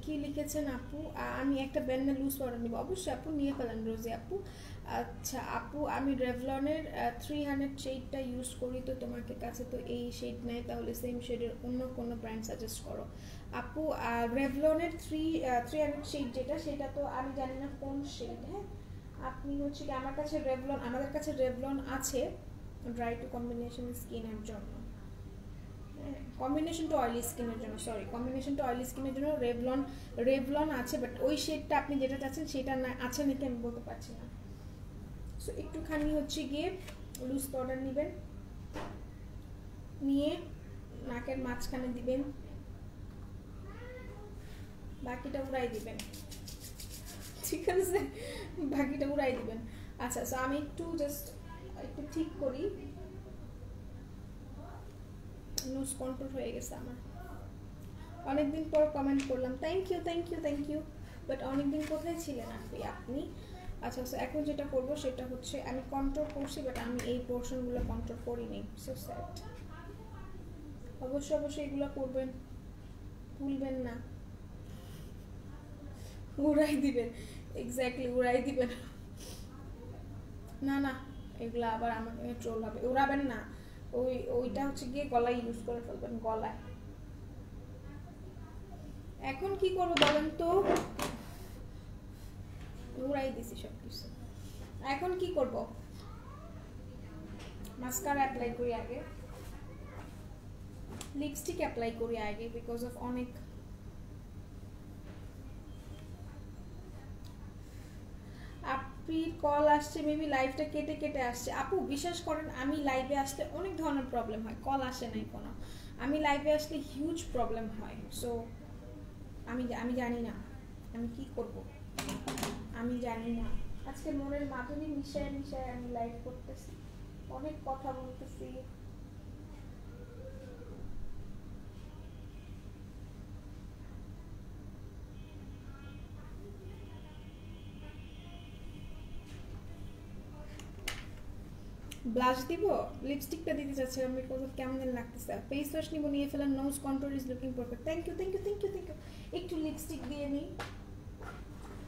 কি লিখেছেন আপু? আমি একটা ব্যান্ডেল লুজ পাউডার নিব। অবশ্যই আপু, নিয়ে ফেলেন রোজি আপু। আচ্ছা আপু, আমি রেভলনের 300 শেডটা ইউজ করি, তো তোমার কাছে তো এই শেড নেই, তাহলে সেম শেডের অন্য কোনো ব্র্যান্ড সাজেস্ট করো। আপু, রেভলনের 300 শেড যেটা, সেটা তো আমি জানি না কোন শেড। হ্যাঁ, আপনি হচ্ছে কি আমার কাছে রেভলন, আমাদের কাছে রেভলন আছে ড্রাই টু কম্বিনেশন স্কিনের জন্য, কম্বিনেশন টু অয়েলি স্কিনের জন্য, সরি কম্বিনেশন টু অয়েলি স্কিনের জন্য রেভলন আছে, বাট ওই শেডটা আপনি যেটা চাচ্ছেন সেটা না আছে নাকি আমি বলতে পারছি না। সো একটুখানি হচ্ছে গিয়ে লুজ পাউডার নেবেন, নিয়ে নাকের মাঝখানে দিবেন, বাকিটা উড়াই দিবেন, ঠিক আছে, বাকিটা উড়াই দিবেন। আচ্ছা, সো আমি একটু জাস্ট একটু ঠিক করি, নোজ কন্ট্রোল হয়ে গেছে আমার। অনেকদিন পর কমেন্ট করলাম, thank you thank you thank you, but অনেকদিন কোথায় ছিলেন আপনি? আচ্ছা, এখন যেটা করবো সেটা হচ্ছে আমি কন্ট্রোল করছি, বাট আমি এই পোর্শনগুলো কন্ট্রোল করিনি, সো স্যাড। অবশ্যই অবশ্যই এগুলো করবেন, ভুলবেন না, উড়াই দিবেন, এক্স্যাক্টলি উড়াই দিবেন। না না, এগুলো আবার আমাকে ট্রোল হবে, উড়াবেন না, ওইটা হচ্ছে গিয়ে গলায় ইউজ করে ফেলবেন, গলায়। এখন কি করবো বলেন তো, উড়াই দিছি সব কিছু, এখন কি করব? মাস্কারা অ্যাপ্লাই করি আগে, লিপস্টিক অ্যাপ্লাই করি আগে, বিকজ অফ অনেক আপির কল আসছে, মেবি লাইভটা কেটে কেটে আসছে। আপু বিশ্বাস করেন, আমি লাইভে আসলে অনেক ধরনের প্রবলেম হয়, কল আসে নাই কোনো, আমি লাইভে আসলে হিউজ প্রবলেম হয়। সো আমি জানি না আমি কি করব, আমি জানি না। আজকে মনের মাধুরী মিশায় মিশায় আমি লাইভ করতেছি, অনেক কথা বলতেছি। ব্লাশ দিব, লিপস্টিকটা দিতে চাচ্ছিলাম, বিকজ অফ কেমন লাগতেছে। ফেস ওয়াশ নিব, নিয়ে ফেলার, nose control is looking perfect, thank you thank you thank you thank you. একটু লিপস্টিক দিয়ে নিই,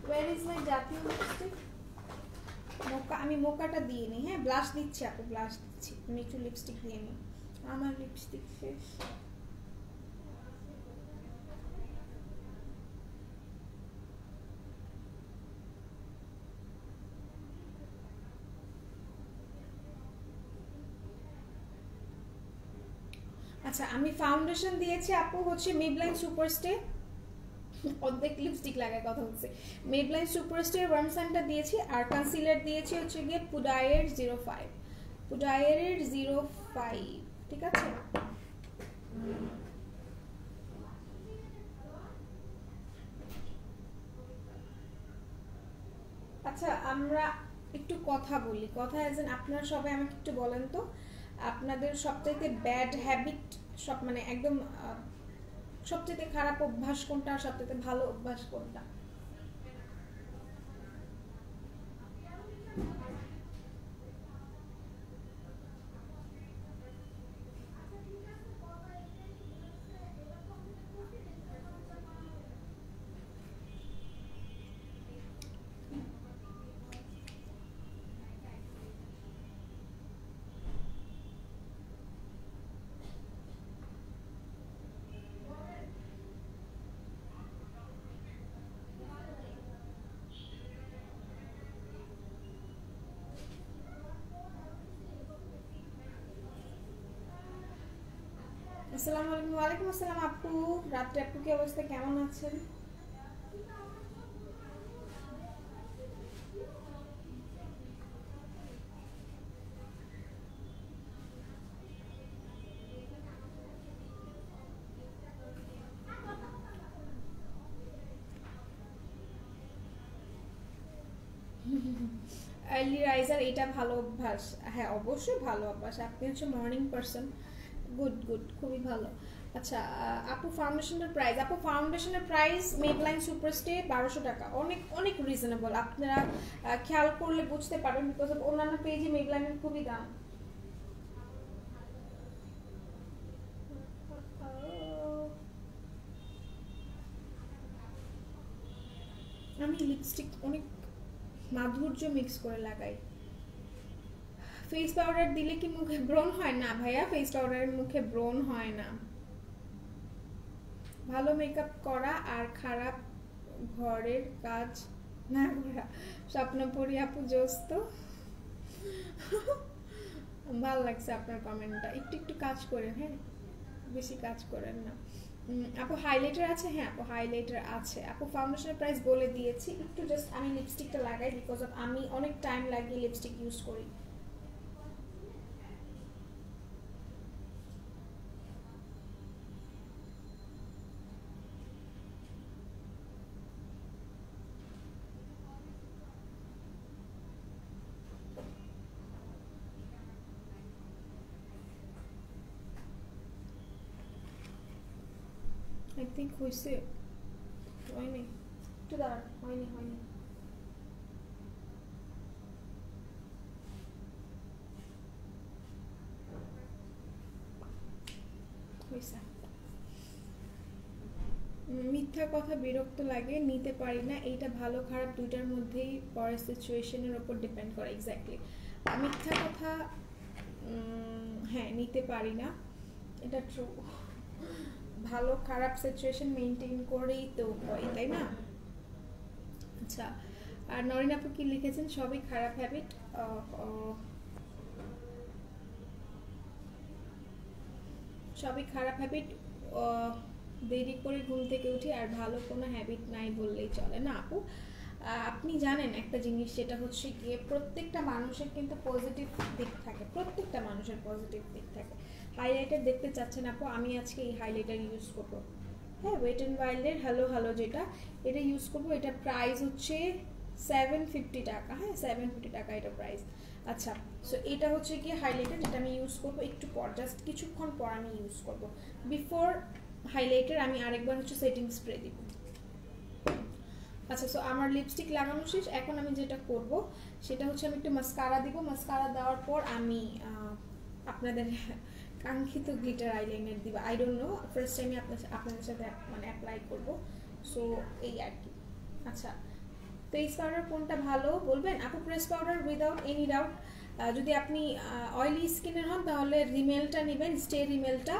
ওয়্যার ইজ মাই জাতীয় লিপস্টিক? মোকা, আমি মোকাটা দিয়ে নিই। হ্যাঁ, ব্লাশ দিচ্ছি আপু, ব্লাশ দিচ্ছি, আমি একটু লিপস্টিক দিয়ে নিই, আমার লিপস্টিক শেষ। আচ্ছা, আমি ফাউন্ডেশন দিয়েছি আপু হচ্ছে মেবলাইন সুপারস্টে, অর্ধেক লিপস্টিক লাগায় কথা হচ্ছে, মেবলাইন সুপারস্টার ওয়ার্ম সানটা দিয়েছি, আর কনসিলার দিয়েছি হচ্ছে গিয়ে পুডায়ের 05, পুডায়ের 05, ঠিক আছে। আচ্ছা, আমরা একটু কথা বলি, কথা এজেন আপনারা সবাই আমাকে একটু বলেন তো, আপনাদের সবচাইতে ব্যাড হ্যাবিট, সব মানে একদম সবচেয়ে খারাপ অভ্যাস কোনটা, আর সবচেয়ে ভালো অভ্যাস কোনটা? আসসালামু আলাইকুম। ওয়ালাইকুম আসসালাম আপু, রাত্রে আপু কি অবস্থা, কেমন আছেন? আর্লি রাইজার, এটা ভালো অভ্যাস। হ্যাঁ অবশ্যই ভালো অভ্যাস, আপনি হচ্ছে মর্নিং পারসন। গুড গুড, খুবই ভালো। আচ্ছা আপু ফাউন্ডেশনের প্রাইস, আপু ফাউন্ডেশনের প্রাইস মেবলাইন সুপারস্টে 1200 টাকা, অনেক অনেক রিজনেবল। আপনারা খেয়াল করলে বুঝতে পারবেন, বিকজ অফ অন্যান্য পেজে মেবলাইনের খুবই দাম। আমি লিপস্টিক অনেক মাধুর্য মিক্স করে লাগাই। ফেস পাউডার দিলে কি মুখে ব্রণ হয়? না ভাইয়া, ফেস পাউডারের মুখে ব্রণ হয় না। ভালো মেকআপ করা আর খারাপ ঘরের কাজ না করা। স্বপ্নপুরী আপু জোস তো। ভালো লাগছে আপনার কমেন্টটা। একটু একটু কাজ করেন, হ্যাঁ বেশি কাজ করেন না। আপু হাইলাইটার আছে? হ্যাঁ আপু হাইলাইটার আছে। আপু ফাউন্ডেশনের প্রাইস বলে দিয়েছি, একটু জাস্ট আমি লিপস্টিকটা লাগাই, বিকজ অফ আমি অনেক টাইম লাগিয়ে লিপস্টিক ইউজ করি। আই থিঙ্ক হয়েছে, হয়নি, একটু দাঁড়ান, হয়নি হয়নি। হয়েছে। মিথ্যা কথা বিরক্ত লাগে, নিতে পারি না, এইটা ভালো খারাপ দুইটার মধ্যেই পরে সিচুয়েশনের ওপর ডিপেন্ড করে। এক্স্যাক্টলি, মিথ্যা কথা হ্যাঁ নিতে পারি না, এটা ট্রু। ভালো খারাপ সিচুয়েশন মেনটেন করেই তো হয়, তাই না? আচ্ছা, আর নরিন আপু কি লিখেছেন? সবই খারাপ হ্যাবিট। সবই খারাপ হ্যাবিট, দেরি করে ঘুম থেকে উঠি, আর ভালো কোনো হ্যাবিট নাই বললেই চলে। না আপু, আপনি জানেন একটা জিনিস, যেটা হচ্ছে গিয়ে প্রত্যেকটা মানুষের কিন্তু পজিটিভ দিক থাকে, প্রত্যেকটা মানুষের পজিটিভ দিক থাকে। হাইলাইটার দেখতে চাচ্ছেন আপু? আমি আজকে এই হাইলাইটার ইউজ করবো, হ্যাঁ ওয়েট অ্যান্ড ওয়াইল্ডের হ্যালো হ্যালো, যেটা এটা ইউজ করবো। এটা প্রাইস হচ্ছে 750 টাকা, হ্যাঁ 750 টাকা এটা প্রাইস। আচ্ছা, সো এটা হচ্ছে গিয়ে হাইলাইটার, যেটা আমি ইউজ করবো একটু পর, জাস্ট কিছুক্ষণ পর আমি ইউজ করবো। বিফোর হাইলাইটার আমি আরেকবার হচ্ছে সেটিং স্প্রে দিব। আচ্ছা, সো আমার লিপস্টিক লাগানো শেষ। এখন আমি যেটা করব সেটা হচ্ছে আমি একটু মাস্কারা দিব। মাস্কারা দেওয়ার পর আমি আপনাদের কাঙ্ক্ষিত গ্লিটার আইলাইনার দিব। আই ডোন্ট নো, ফার্স্ট টাইমে আপনাদের সাথে মানে অ্যাপ্লাই করব, সো এই আর কি। আচ্ছা, প্রেস পাউডার কোনটা ভালো বলবেন আপু? Press powder without any doubt, যদি আপনি অয়েলি স্কিনের হন তাহলে রিমেলটা নেবেন, স্টে রিমেলটা।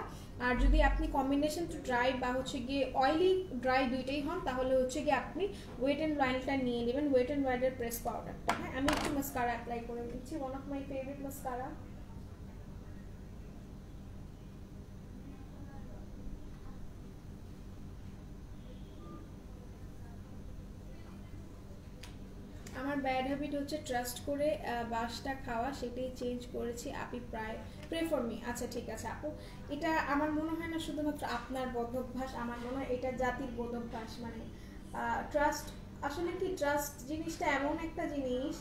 আর যদি আপনি কম্বিনেশন টু ড্রাই বা হচ্ছে গিয়ে অয়েলি ড্রাই দুইটাই হন, তাহলে হচ্ছে গিয়ে আপনি ওয়েট অ্যান্ড ওয়াইল্ডটা নিয়ে নেবেন, ওয়েট অ্যান্ড ওয়াইল্ডের প্রেস পাউডারটা। হ্যাঁ, আমি একটু মাস্কারা অ্যাপ্লাই করে দিচ্ছি, one of my favourite mascara. আমার ব্যাড হ্যাবিট হচ্ছে ট্রাস্ট করে বাসটা খাওয়া, সেটাই চেঞ্জ করেছি। আপনি প্রায় প্রে ফর মি। আচ্ছা ঠিক আছে আপু, এটা আমার মনে হয় না শুধুমাত্র আপনার বদভ্যাস, আমার মনে হয় এটা জাতির বদভ্যাস। মানে ট্রাস্ট, আসলে কি ট্রাস্ট জিনিসটা এমন একটা জিনিস,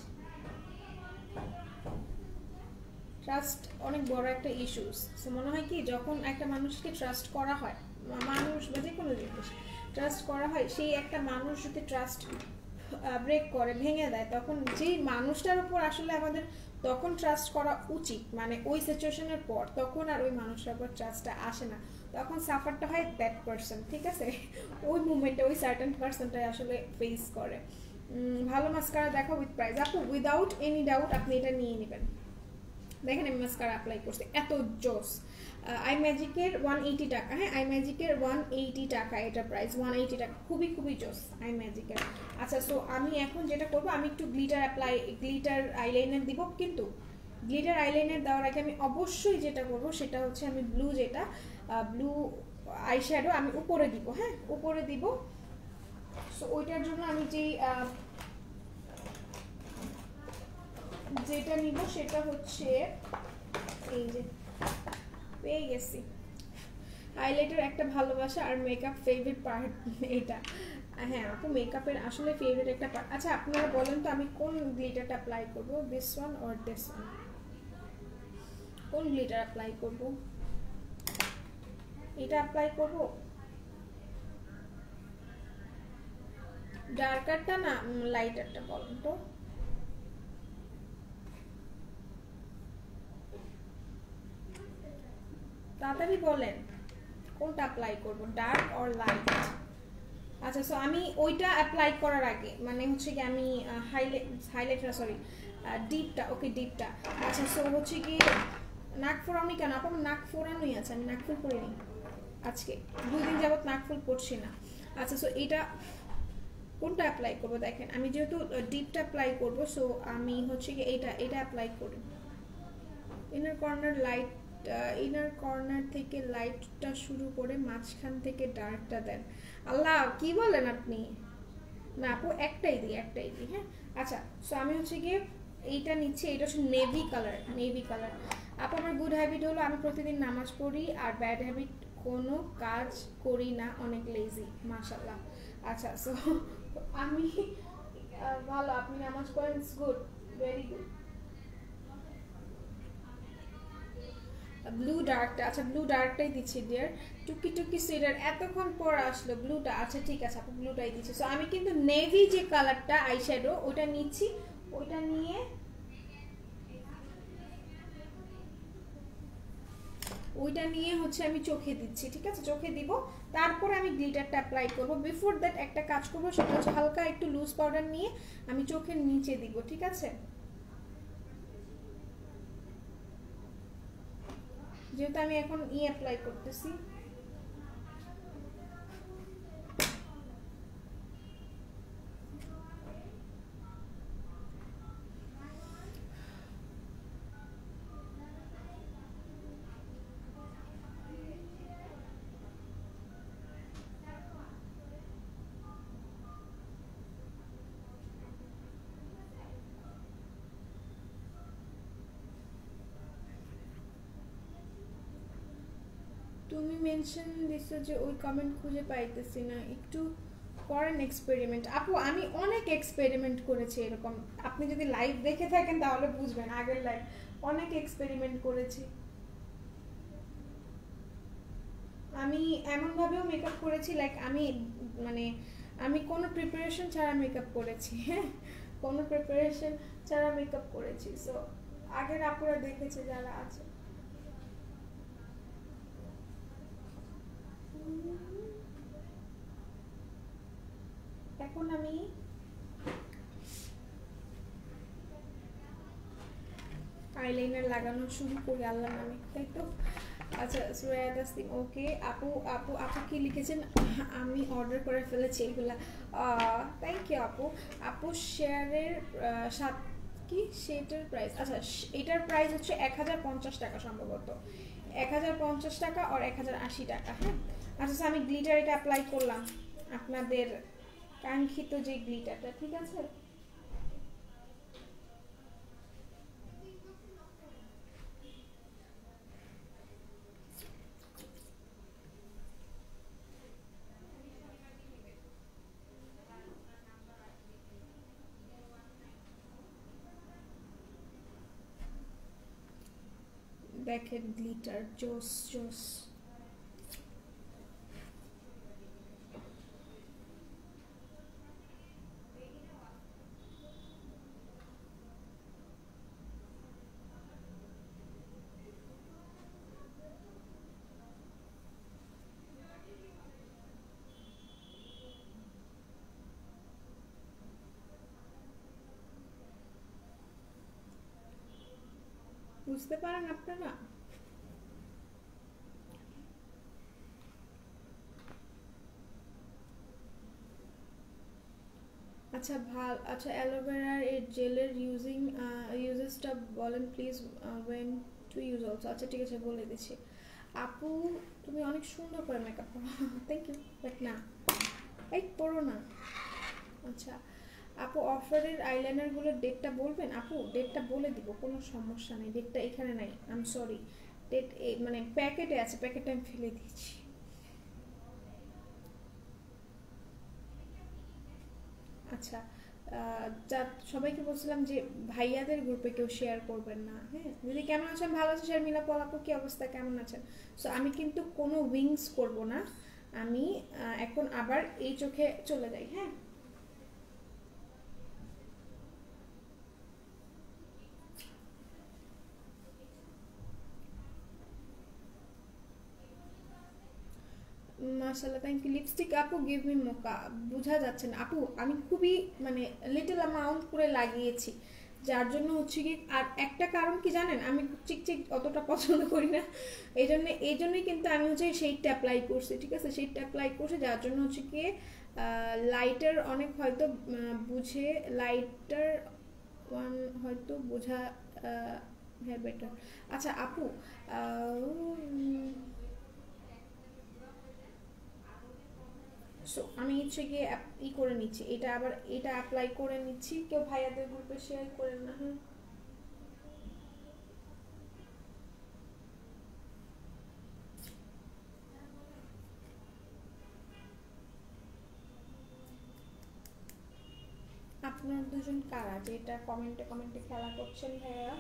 ট্রাস্ট অনেক বড় একটা ইস্যুস। সো মনে হয় কি, যখন একটা মানুষকে ট্রাস্ট করা হয়, মানুষ বা যে কোনো জিনিস ট্রাস্ট করা হয়, সেই একটা মানুষ যদি ট্রাস্ট ব্রেক করে, ভেঙে দেয়, তখন যেই মানুষটার উপর আসলে আমাদের তখন ট্রাস্ট করা উচিত, মানে ওই সিচুয়েশনের পর, তখন আর ওই মানুষটার উপর ট্রাস্টটা আসে না, তখন সাফারটা হয় দ্যাট পারসন, ঠিক আছে? ওই মুমেন্টে ওই সার্টেন পারসনটাই আসলে ফেস করে। ভালো মাস্কারা দেখো উইথ প্রাইস আপু, উইদাউট এনি ডাউট আপনি এটা নিয়ে নেবেন। দেখেন আমি মাস্কারা অ্যাপ্লাই করছি, এত জোস। আই ম্যাজিকের 180 টাকা, হ্যাঁ আই ম্যাজিকের 180 টাকা এটা প্রাইস, 180 টাকা, খুবই খুবই জোস আই ম্যাজিকের। আচ্ছা, সো আমি এখন যেটা করবো, আমি একটু গ্লিটার আইলাইনার দিব, কিন্তু গ্লিটার আইলাইনার দেওয়ার আগে আমি অবশ্যই যেটা করব সেটা হচ্ছে আমি ব্লু আইশ্যাডো আমি উপরে দিব, হ্যাঁ উপরে দিব। সো ওইটার জন্য আমি যেটা নিব সেটা হচ্ছে এই যে পেয়ে গেছি হাইলাইটার একটা ভালোবাসা আর মেকআপ ফেভারিট পার্ট এটা। হ্যাঁ আপু মেকআপের আসলে ফেভারিট একটা পার্ট। আচ্ছা আপনারা বলেন তো আমি কোন গ্লিটারটা অ্যাপ্লাই করব, this one or this one, কোন গ্লিটার অ্যাপ্লাই করব? এটা অ্যাপ্লাই করব, ডার্কারটা না লাইটারটা বলেন তো? তাড়াতাড়ি বলেন কোনটা অ্যাপ্লাই করব, ডার্ক অর লাইট? আচ্ছা সো আমি ওইটা অ্যাপ্লাই করার আগে মানে হচ্ছে কি আমি হাইলাইটার সরি ডিপটা, ওকে ডিপটা। আচ্ছা সো হচ্ছে কি নাক ফোরানোই কেন আপু? নাক ফোরানোই আছে, আমি নাকফুল করিনি আজকে, 2 দিন যাবত নাকফুল পড়ছি না। আচ্ছা সো এটা কোনটা অ্যাপ্লাই করবো দেখেন, আমি যেহেতু ডিপটা অ্যাপ্লাই করবো সো আমি হচ্ছে কি এটা অ্যাপ্লাই করি। Inner corner light, inner corner থেকে লাইটটা শুরু করে মাঝখান থেকে ডার্কটা দেন। আল্লাহ কি বলেন আপনি? না আপু একটাই দিই হ্যাঁ। আচ্ছা সো আমি হচ্ছে গিয়ে এইটা নিচ্ছি, এটা হচ্ছে নেভি কালার। আপু আমার গুড হ্যাবিট হলো আমি প্রতিদিন নামাজ পড়ি, আর ব্যাড হ্যাবিট কোনো কাজ করি না, অনেক লেজি মাশাআল্লাহ। আচ্ছা সো আমি ভালো, আপনি নামাজ পড়েন, it's good, very good. Blue ডার্কটা, আচ্ছা ব্লু ডার্কটাই দিচ্ছি ডিয়ার। টুকি সিডার এতক্ষণ পর আসলো ব্লুটা, আচ্ছা ঠিক আছে আপু ব্লুটাই দিচ্ছি। সো আমি কিন্তু নেভি যে কালারটা আইশ্যাডো ওটা নিচ্ছি, ওইটা নিয়ে হচ্ছে আমি চোখে দিচ্ছি, ঠিক আছে চোখে দিব, তারপরে আমি গ্লিটারটা অ্যাপ্লাই করব। বিফোর দ্যাট একটা কাজ করব, সেটা হচ্ছে হালকা একটু লুজ পাউডার নিয়ে আমি চোখের নিচে দিব, ঠিক আছে? যেহেতু আমি এখন অ্যাপ্লাই করতেছি, তুমি মেনশন দিছো যে ওই কমেন্ট খুঁজে পাইতেছি না, একটু করেন এক্সপেরিমেন্ট। আপু আমি অনেক এক্সপেরিমেন্ট করেছি এরকম, আপনি যদি লাইভ দেখে থাকেন তাহলে বুঝবেন, আগের লাইভ অনেক এক্সপেরিমেন্ট করেছি আমি। এমনভাবেও মেকআপ করেছি লাইক আমি মানে আমি কোনো প্রিপারেশন ছাড়া মেকআপ করেছি, হ্যাঁ কোনো প্রিপারেশন ছাড়া মেকআপ করেছি। সো আগের আপুরা দেখেছে যারা আছে। এখন আমি আইলাইনার লাগানো শুরু করি আল্লাহর নামে, তাই তো? আচ্ছা সুরায়া তাসলিম ওকে। আপু আপু আপু কি লিখেছেন? আমি অর্ডার করে ফেলেছি এগুলা, থ্যাংক ইউ আপু। আপু শেয়ারের সাত কি সেটার প্রাইস? আচ্ছা এটার প্রাইস হচ্ছে 1050 টাকা সম্ভবত, 1050 টাকা আর 1080 টাকা, হ্যাঁ। আচ্ছা আমি গ্লিটার এটা অ্যাপ্লাই করলাম, আপনাদের কাঙ্ক্ষিত যে গ্লিটারটা, ঠিক আছে? দেখেন গ্লিটার জোস জোস। বুঝতে পারেন আপনারা? আচ্ছা আচ্ছা অ্যালোভেরার এর জেলের ইউজেসটা বলেন please, went to use also. আচ্ছা ঠিক আছে বলে দিচ্ছি। আপু তুমি অনেক সুন্দর করে মেকআপ করো, থ্যাংক ইউ, বাট না এই পড়ো না। আচ্ছা আপু অফারের আইলাইনারগুলোর ডেটটা বলবেন? আপু ডেটটা বলে দিব, কোনো সমস্যা নেই, ডেটটা এখানে নাই, আই এম সরি। ডেট মানে প্যাকেটে আছে, প্যাকেটটা আমি ফেলে দিয়েছি। আচ্ছা যা সবাইকে বলছিলাম যে ভাইয়াদের গ্রুপে কেউ শেয়ার করবেন না, হ্যাঁ। দিদি কেমন আছেন? ভালো আছেন স্যার। মিলা পলাপু কি অবস্থা, কেমন আছেন? সো আমি কিন্তু কোনো উইংস করব না, আমি এখন আবার এই চোখে চলে যাই, হ্যাঁ। মাশাআল্লাহ, থ্যাংক ইউ। লিপস্টিক আপু গিভ মি মোকা, বোঝা যাচ্ছে না আপু, আমি খুবই মানে লিটল অ্যামাউন্ট করে লাগিয়েছি, যার জন্য হচ্ছে কি। আর একটা কারণ কি জানেন, আমি চিকচিক অতটা পছন্দ করি না, এই জন্যই কিন্তু আমি হচ্ছে শেডটা অ্যাপ্লাই করছি, ঠিক আছে। শেডটা অ্যাপ্লাই করছি যার জন্য হচ্ছে কি লাইটার অনেক হয়তো বুঝে, লাইটার ওয়ান হয়তো বোঝা হ্যাঁ বেটার। আচ্ছা আপু সো আমি হচ্ছে গিয়ে করে নিচ্ছি এটা, আবার এটা অ্যাপ্লাই করে নিচ্ছি। কেউ ভাইয়াদের গ্রুপে শেয়ার করেন না, হ্যাঁ। আপনার দুজন কারা যে এটা কমেন্টে কমেন্টে খেলা করছেন ভাইয়া?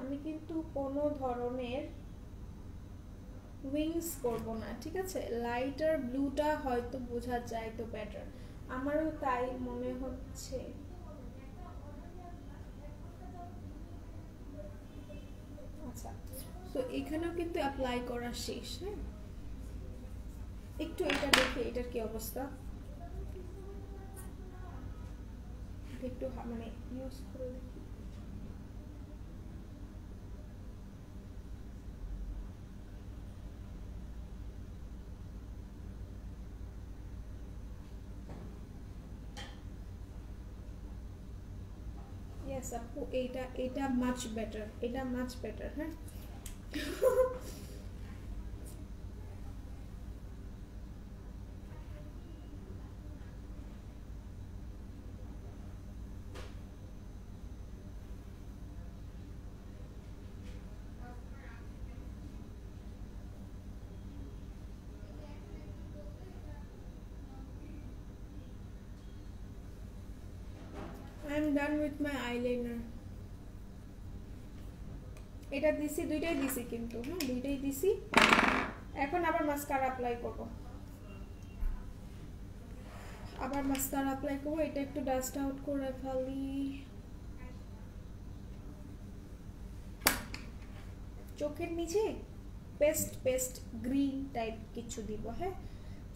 আমি কিন্তু কোনো ধরনের উইংস করব না, ঠিক আছে। লাইটার ব্লুটা হয়তো বোঝা যায় তো বেটার, আমারও তাই মনে হচ্ছে। আচ্ছা তো এখানেও কিন্তু অ্যাপ্লাই করা শেষ, হ্যাঁ। একটু এটা দেখে এটার কি অবস্থা, একটু মানে ইউজ করে দেখি। ইয়েস আপু, এটা এটা মাচ বেটার, এটা মাচ বেটার, হ্যাঁ। I am done with my eyeliner. এটা দিছি, দুইটাই দিছি কিন্তু, হ্যাঁ দুইটাই দিছি। এখন আবার মাস্কারা অ্যাপ্লাই করব, আবার মাস্কারা অ্যাপ্লাই করব। এটা একটু ডাস্ট আউট করে ফেলি। চোখের নিচে পেস্ট পেস্ট গ্রিন টাইপ কিছু দিব, হ্যাঁ।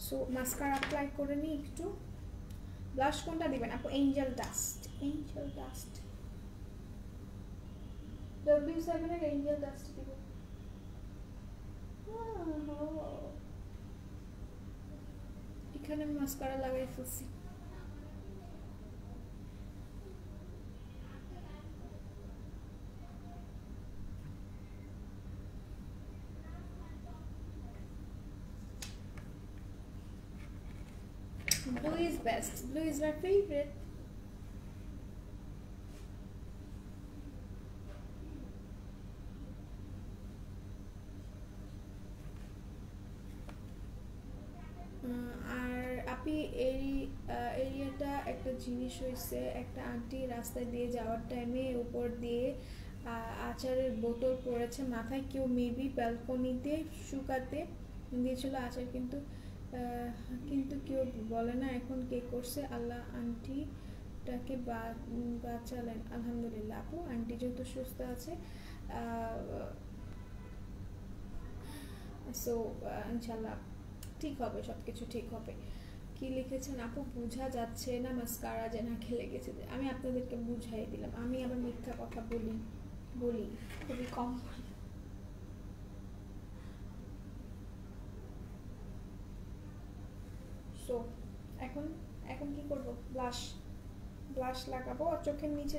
সো মাস্কারা অ্যাপ্লাই করে নিই একটু। ব্লাশ কোনটা দিবেন আপু? Angel dust, angel dust, W7 এর এঞ্জেল ডাস্ট দিব। এখানে আমি মাস্কারা লাগাই ফেলছি। Blue is best. Blue is my favorite. আর আপনি এই এরিয়াটা একটা জিনিস হয়েছে, একটা আন্টি রাস্তায় দিয়ে যাওয়ার টাইমে উপর দিয়ে আচারের বোতল পড়েছে মাথায়, কেউ মেবি ব্যালকনিতে শুকাতে দিয়েছিল আচার, কিন্তু কিন্তু কেউ বলে না এখন কে করছে। আল্লাহ আন্টিটাকে বাঁচালেন, আলহামদুলিল্লাহ আপু। আন্টি যেহেতু সুস্থ আছে, সো ইনশাল্লাহ ঠিক হবে, সব কিছু ঠিক হবে। কি লিখেছেন আপু? বোঝা যাচ্ছে না মাস্কারা যে না খেলে গেছে। আমি আপনাদেরকে বুঝাই দিলাম, আমি আবার মিথ্যা কথা বলি খুবই কম। সো এখন এখন কি করব, ব্লাশ ব্লাশ লাগাবো আর চোখের নিচে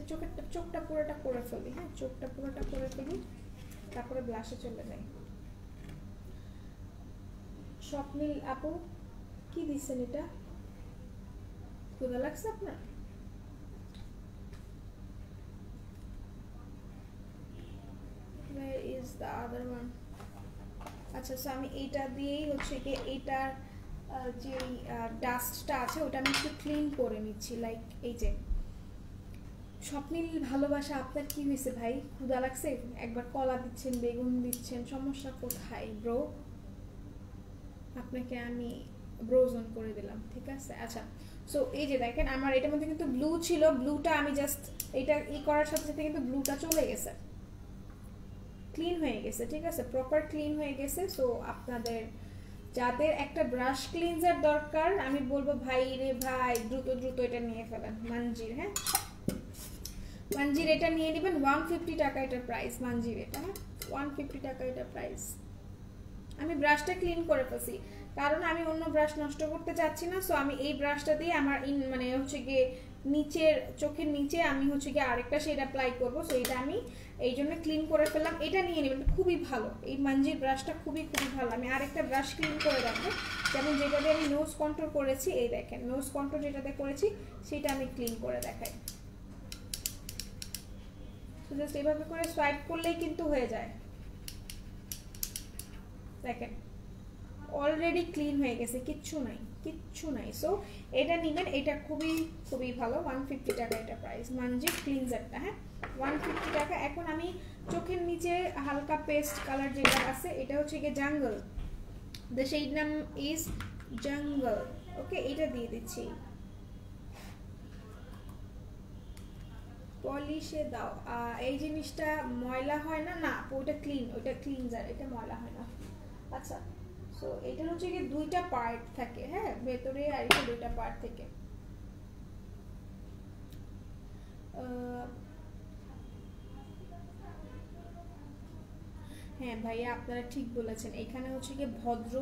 চোখটা পুরোটা করে ফেলি। হ্যাঁ, চোখটা পুরোটা করে ফেলি, তারপরে ব্লাশে চলে যাই। স্বপ্নীল আপু কি দিচ্ছেন এটা? ক্ষুধা লাগছে আপনার? Where is the other one? আচ্ছা, সো আমি এইটা দিয়েই হচ্ছে কি এইটার যে ডাস্টটা আছে ওটা আমি একটু ক্লিন করে নিচ্ছি। লাইক এই যে স্বপ্নীল ভালোবাসা, আপনার কি হয়েছে ভাই? ক্ষুধা লাগছে? একবার কলা দিচ্ছেন, বেগুন দিচ্ছেন, সমস্যা কোথায় ব্রো? আপনাকে আমি ব্রোজন করে দিলাম, ঠিক আছে। আচ্ছা, সো এই যে দেখেন আমার এটার মধ্যে কিন্তু ব্লু ছিল, ব্লুটা আমি জাস্ট এটা করার সাথে সাথে কিন্তু ব্লুটা চলে গেছে, ক্লিন হয়ে গেছে, ঠিক আছে, প্রপার ক্লিন হয়ে গেছে। সো আপনাদের যাদের একটা ব্রাশ ক্লিনজার দরকার, আমি বলবো ভাই রে ভাই দ্রুত দ্রুত এটা নিয়ে ফেলেন মানজির। হ্যাঁ, মানজির এটা নিয়ে নেবেন, 150 টাকা এটার প্রাইস। মানজির এটা, হ্যাঁ 150 টাকা এটার প্রাইস। আমি ব্রাশটা ক্লিন করে ফেলছি কারণ আমি অন্য ব্রাশ নষ্ট করতে চাচ্ছি না। সো আমি এই ব্রাশটা দিয়ে আমার মানে হচ্ছে গিয়ে নিচের চোখের নিচে আমি হচ্ছে গিয়ে আরেকটা শেড অ্যাপ্লাই করবো। সো এটা আমি এই জন্য ক্লিন করে ফেললাম। এটা নিয়ে নেবেন, খুবই ভালো, এই মানজির ব্রাশটা খুবই খুবই ভালো। আমি আরেকটা ব্রাশ ক্লিন করে রাখবো, যেমন যেটা দিয়ে আমি নোজ কন্ট্রোল করেছি, এই দেখেন নোজ কন্ট্রোল যেটাতে করেছি সেটা আমি ক্লিন করে দেখাই। জাস্ট এভাবে করে সোয়াইপ করলেই কিন্তু হয়ে যায়, দেখেন অলরেডি ক্লিন হয়ে গেছে, কিচ্ছু নাই কিচ্ছু নাই। সো এটা নেবেন, এটা খুবই খুবই ভালো, 150 টাকা এটা প্রাইস মানজির ক্লিনজারটা। হ্যাঁ 150 টাকা। এখন আমি চোখের নিচে হালকা পেস্ট কালার যেটা আছে এটা হচ্ছে গিয়ে জাঙ্গল, দ্য শেড নাম ইজ জাঙ্গল। ওকে, এটা দিয়ে দিচ্ছি, পলিশে দাও। এই জিনিসটা ময়লা হয় না, না ওটা ক্লিন, ওটা ক্লিনজার, এটা ময়লা হয় না। আচ্ছা, সো এটা হচ্ছে কি দুইটা পার্ট থাকে, হ্যাঁ ভেতরে আর এটা দুইটা পার্ট থেকে। হ্যাঁ ভাইয়া আপনারা ঠিক বলেছেন, এখানে হচ্ছে কি ভদ্র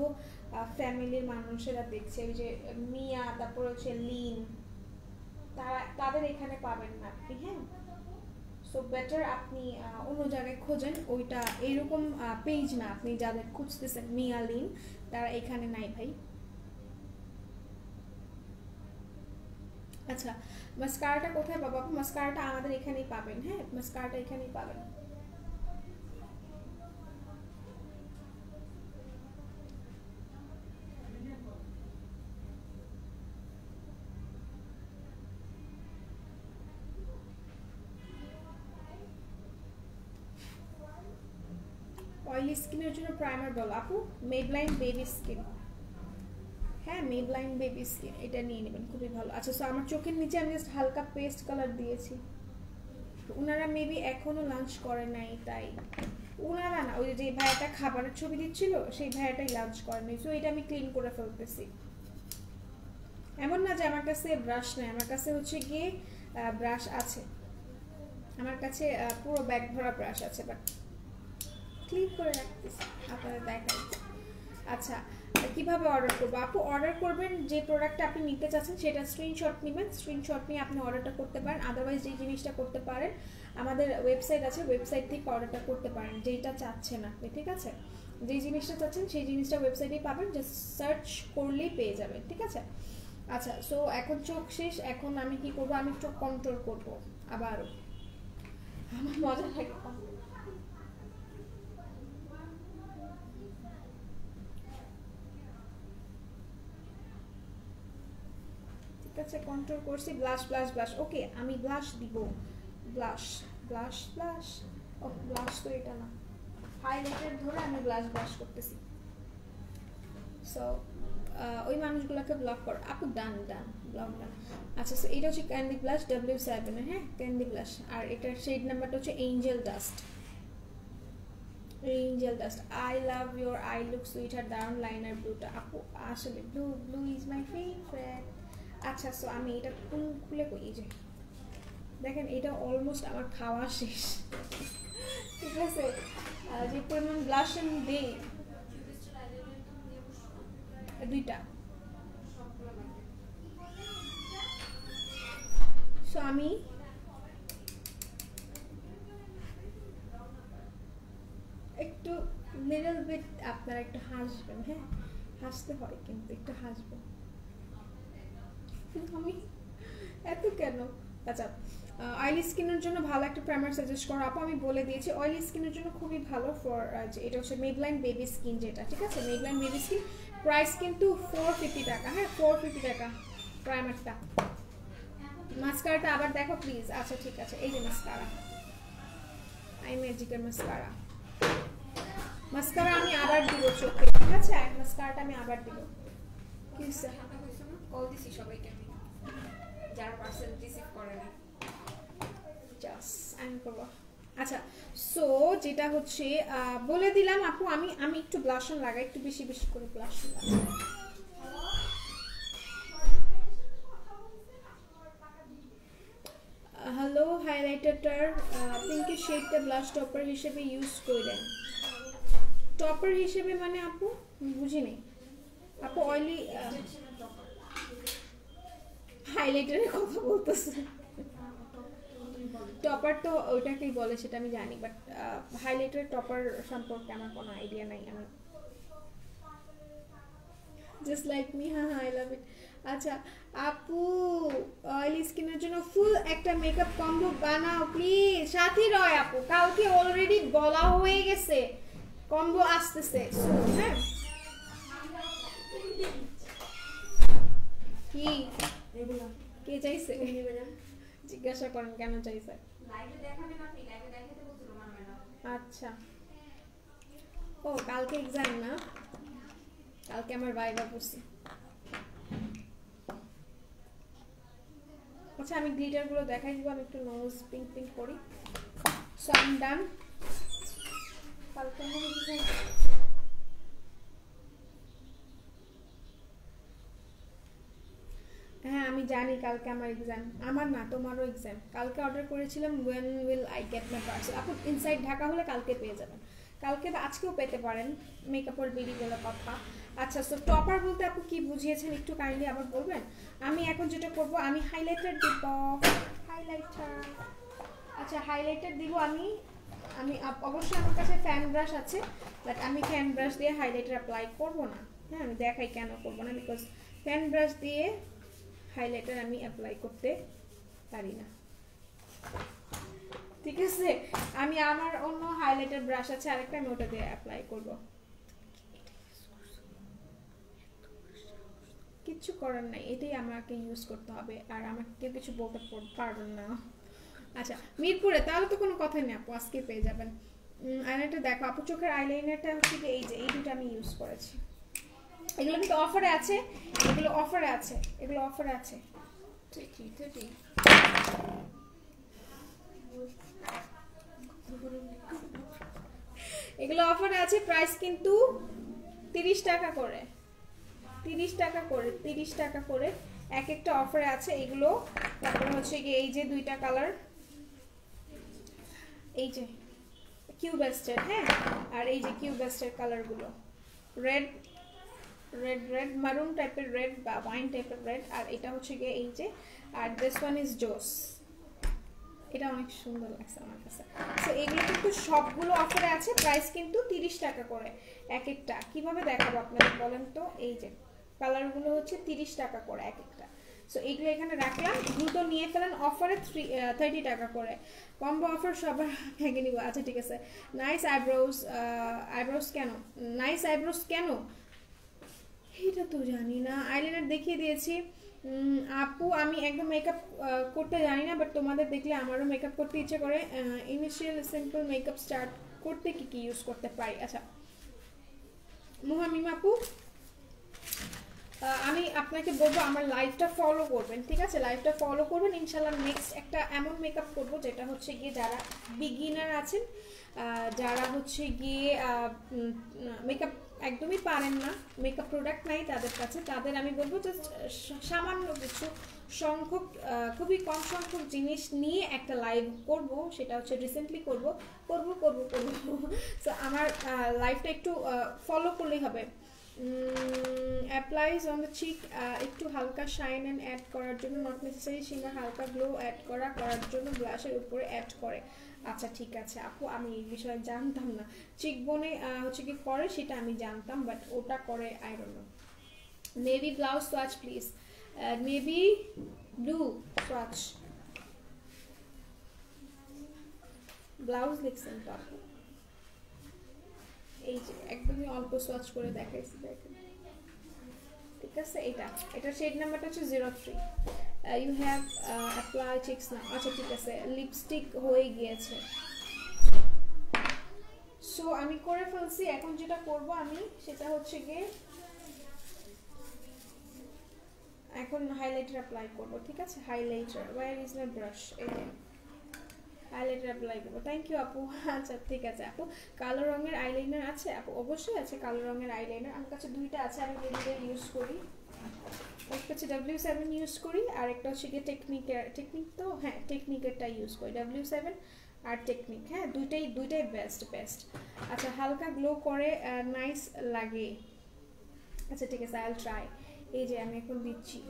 ফ্যামিলির মানুষেরা দেখছে, ওই যে মিয়া, তারপর হচ্ছে লিন, তাদের এখানে পাবেন না আপনি। হ্যাঁ, সো বেটার আপনি অন্য জায়গায় খোঁজেন, ওইটা এরকম পেজ না, আপনি যাদের খুঁজতেছেন মিয়া লিন তারা এখানে নাই ভাই। আচ্ছা, মাস্কারাটা কোথায় পাবো? মাস্কারাটা আমাদের এখানেই পাবেন। হ্যাঁ, মাস্কারাটা এখানেই পাবেন। অয়েলি স্কিনের জন্য প্রাইমার বল আপু, মেবলাইন বেবি স্কিন। হ্যাঁ, মেবলাইন বেবি স্কিন এটা নিয়ে নেবেন, খুবই ভালো। আচ্ছা, সো আমার চোখের নিচে আমি জাস্ট হালকা পেস্ট কালার দিয়েছি, ওনারা মেবি এখনো লাঞ্চ করে নাই, তাই ওনারা না, ওই যে ভাইয়াটা খাবারের ছবি দিচ্ছিল সেই ভাইয়াটাই লাঞ্চ করে নাই। সো এটা আমি ক্লিন করে ফেলতেছি। এমন না যে আমার কাছে ব্রাশ নেই, আমার কাছে হচ্ছে গিয়ে ব্রাশ আছে, আমার কাছে পুরো ব্যাগ ভরা ব্রাশ আছে, বাট ক্লিন করে রাখতেছি আপনাদের দেখাই। আচ্ছা, কিভাবে অর্ডার করবো আপু? অর্ডার করবেন যে প্রোডাক্টটা আপনি নিতে চাচ্ছেন সেটা স্ক্রিনশট নেবেন, স্ক্রিনশট নিয়ে আপনি অর্ডারটা করতে পারেন। আদারওয়াইজ যে জিনিসটা করতে পারেন, আমাদের ওয়েবসাইট আছে, ওয়েবসাইট থেকে অর্ডারটা করতে পারেন যেটা চাচ্ছেন আপনি, ঠিক আছে। যে জিনিসটা চাচ্ছেন সেই জিনিসটা ওয়েবসাইটেই পাবেন, জাস্ট সার্চ করলেই পেয়ে যাবেন, ঠিক আছে। আচ্ছা, সো এখন চোখ শেষ, এখন আমি কি করবো? আমি চোখ কন্ট্রোল করবো আবারও, আমার মজা লাগে। ঠিক আছে, কন্ট্রোল করছি, ব্লাশ ব্লাশ ব্লাশ। ওকে, আমি ব্লাশ দিব, ব্লাশ ব্লাশ ব্লাশ। ও ব্লাশ তো এটা না, হাইলাইটার ধরে আমি ব্লাশ ব্লাশ করতেছি। সো ওই মানুষগুলোকে ব্লক কর আপু। ডান ডান, ব্লক ডান। আচ্ছা, সো এটা হচ্ছে ক্যান্ডি ব্লাশ W7, হ্যাঁ ক্যান্ডি ব্লাশ, আর এটার শেড নাম্বারটা হচ্ছে angel dust. Angel dust. I love your eye look sweet আর দারুন লাইনার ব্লুটা আপু, আসলে blue blue is my favourite. আচ্ছা, সো আমি এটা খুলে কই, যে দেখেন এটা অলমোস্ট আমার খাওয়া শেষ, ঠিক আছে। যে পরিমাণ ব্লাশ আমি দিই, দুইটা সো আমি একটু লিটল বিট আপনারা একটু হাসবেন, হ্যাঁ হাসতে হয় কিন্তু একটু হাসবেন। আমি এত কেন? আচ্ছা, অয়েলি স্কিনের জন্য ভালো একটা প্রাইমার সাজেস্ট করো আপু। আমি বলে দিয়েছি অয়েলি স্কিনের জন্য খুবই ভালো ফর এটা হচ্ছে মেবলাইন বেবি স্কিন, যেটা ঠিক আছে মেবলাইন বেবি স্কিন। প্রাইস কিন্তু 450 টাকা, হ্যাঁ 450 টাকা প্রাইমারটা। মাস্কারাটা আবার দেখো প্লিজ। আচ্ছা ঠিক আছে, এই যে মাস্কারা, আই ম্যাজিকের মাস্কারা। মাস্কারা আমি আবার দিব চোখে, ঠিক আছে মাস্কারাটা আমি আবার দিব। কি হইছে? কল দিছি সবাইকে আমি, যারা পার্সেল রিসিভ করে না। জাস্ট আমি করব। আচ্ছা সো যেটা হচ্ছে বলে দিলাম আপু, আমি একটু ব্লাশন লাগাই, একটু বেশি বেশি করে ব্লাশন লাগাই। হ্যালো, হাইলাইটারটার পিঙ্কি শেডটা ব্লাশ টপার হিসেবে ইউজ করেন। টপার হিসেবে মানে আপু বুঝিনি আপু। অয়েলি হাইলাইটারের কথা বলতেছে। টপার তো ওইটাকেই বলে সেটা আমি জানি, বাট হাইলাইটার টপার সম্পর্কে আমার কোনো আইডিয়া নাই। আমি জাস্ট লাইক মি, হ্যাঁ আই লাভ ইট। আচ্ছা আপু অয়েলি স্কিনের জন্য ফুল একটা মেকআপ কম্বো বানাও প্লিজ। সাথী রয় আপু কালকে অলরেডি বলা হয়ে গেছে, কম্বো আসতেছে। হ্যাঁ কি কে চাইছে জিজ্ঞাসা করেন কেন চাইছে? আচ্ছা ও কালকে এক্সাম না, কালকে আমার ভাইবা পড়ছে। আচ্ছা আমি গ্লিটার গুলো দেখাই দিব, আমি একটু নোজ পিঙ্ক পিঙ্ক করি। সো আই এম ডান। কালকে আমার এক্সাম, হ্যাঁ আমি জানি কালকে আমার এক্সাম। আমার না তোমারও এক্সাম। কালকে অর্ডার করেছিলাম when will I get my parcel। আপনি ইনসাইড ঢাকা হলে কালকে পেয়ে যাবেন, কালকে বা আজকেও পেতে পারেন, মেকআপের বিডি বলে কথা। আচ্ছা সো টপার বলতে আপু কি বুঝিয়েছেন একটু কাইন্ডলি আবার বলবেন? আমি এখন যেটা করব আমি হাইলাইটার দিব, হাইলাইটার। আচ্ছা হাইলাইটার দিব আমি অবশ্যই আমার কাছে ফ্যান ব্রাশ আছে, বাট আমি ফ্যান ব্রাশ দিয়ে হাইলাইটার অ্যাপ্লাই করব না। হ্যাঁ আমি দেখাই কেন করব না, বিকজ ফ্যান ব্রাশ দিয়ে হাইলাইটার আমি অ্যাপ্লাই করতে পারি না, ঠিক আছে। আমি আমার অন্য হাইলাইটার ব্রাশ আছে আরেকটা, আমি ওটা দিয়ে অ্যাপ্লাই করব। কিচ্ছু করার নাই, এটাই আমাকে ইউজ করতে হবে, আর আমাকে কেউ কিছু বলতে পারবেন না। আচ্ছা মিরপুরে তাহলে তো কোনো কথাই নেই আপু, আজকে পেয়ে যাবেন। আইলাইনারটা দেখো আপু, চোখের আইলাইনারটা হচ্ছে এই যে এই দুটো আমি ইউজ করেছি। এগুলো কিন্তু অফারে আছে, এগুলো অফারে আছে, এগুলো অফারে আছে। এগুলো অফারে আছে, প্রাইস কিন্তু 30 টাকা করে, 30 টাকা করে, 30 টাকা করে এক একটা অফারে আছে এগুলো। তারপরে হচ্ছে কি এই যে দুইটা কালার, এই যে কিউবেস্টের, হ্যাঁ আর এই যে কিউবেস্টের কালারগুলো রেড রেড রেড মারুন টাইপের রেড বা ওয়াইন টাইপের রেড, আর এটা হচ্ছে গিয়ে এই যে, আর দিস ওয়ান ইজ জোস, এটা অনেক সুন্দর লাগছে আমার কাছে। সো এগুলো কিন্তু সবগুলো অফারে আছে, প্রাইস কিন্তু 30 টাকা করে এক একটা। কিভাবে দেখাবো আপনাদের বলেন তো? এই যে কালারগুলো হচ্ছে 30 টাকা করে এক একটা। সো এইগুলো এখানে রাখলাম, দ্রুত নিয়ে ফেলেন, অফারে 30 টাকা করে কম্বো অফার সবার ভেঙে নিব। আচ্ছা ঠিক আছে। নাইস আইব্রোজ, আইব্রোজ কেন নাইস আইব্রোজ কেন এটা তো জানি না। আইলাইনার দেখিয়ে দিয়েছি আপু, আমি একদম মেকআপ করতে জানি না, বাট তোমাদের দেখলে আমারও মেকআপ করতে ইচ্ছে করে। ইনিশিয়াল সিম্পল মেকআপ স্টার্ট করতে কি কি ইউজ করতে পারি? আচ্ছা মুহামিম আপু, আমি আপনাকে বলবো আমার লাইফটা ফলো করবেন, ঠিক আছে? লাইফটা ফলো করবেন, ইনশাল্লাহ নেক্সট একটা এমন মেকআপ করবো যেটা হচ্ছে গিয়ে যারা বিগিনার আছেন, যারা হচ্ছে গিয়ে মেকআপ একদমই পারেন না, মেকআপ প্রোডাক্ট নাই তাদের কাছে, তাদের আমি বলবো জাস্ট সামান্য কিছু সংখ্যক, খুবই কম সংখ্যক জিনিস নিয়ে একটা লাইভ করব, সেটা হচ্ছে রিসেন্টলি করব। সো আমার লাইফটা একটু ফলো করলেই হবে। অ্যাপ্লাইজ অন দ্য চিক, একটু হালকা শাইন অ্যান্ড অ্যাড করার জন্য, নট নেসেসারি শিমার, হালকা গ্লো অ্যাড করার জন্য ব্লাশের উপরে অ্যাড করে। আচ্ছা ঠিক আছে আপু, আমি এই বিষয়ে জানতাম না। চিক বোনে হচ্ছে কি করে সেটা আমি জানতাম, বাট ওটা করে I don't know. Navy blouse swatch please, navy blue swatch blouse লিখছেন তো আপু? এই যে একদমই অল্প সোয়াচ করে দেখাইছি, দেখেন ঠিক আছে। এটা শেড নাম্বারটা হচ্ছে 03। ইউ হ্যাভ অ্যাপ্লাই চিক্স না, আচ্ছা ঠিক আছে, লিপস্টিক হয়ে গিয়েছে। সো আমি করে ফেলছি। এখন যেটা করব আমি সেটা হচ্ছে গিয়ে এখন হাইলাইটার অ্যাপ্লাই করব, ঠিক আছে। Highlighter, where is my brush, এই যে হাইলাইটার অ্যাপ্লাই করবো। থ্যাংক ইউ আপু। আচ্ছা ঠিক আছে আপু, কালো রঙের আইলাইনার আছে আপু? অবশ্যই আছে কালো রঙের আইলাইনার, আমার কাছে দুইটা আছে, আমি দুইটা ইউজ করি। একটা হচ্ছে W7 ইউজ করি, আর একটা হচ্ছে গিয়ে টেকনিক তো হ্যাঁ টেকনিকেরটা ইউজ করি, W7 আর টেকনিক, হ্যাঁ দুইটাই বেস্ট। আচ্ছা হালকা গ্লো করে, নাইস লাগে। আচ্ছা ঠিক আছে, আই উইল ট্রাই। এই যে আমি এখন দিচ্ছি।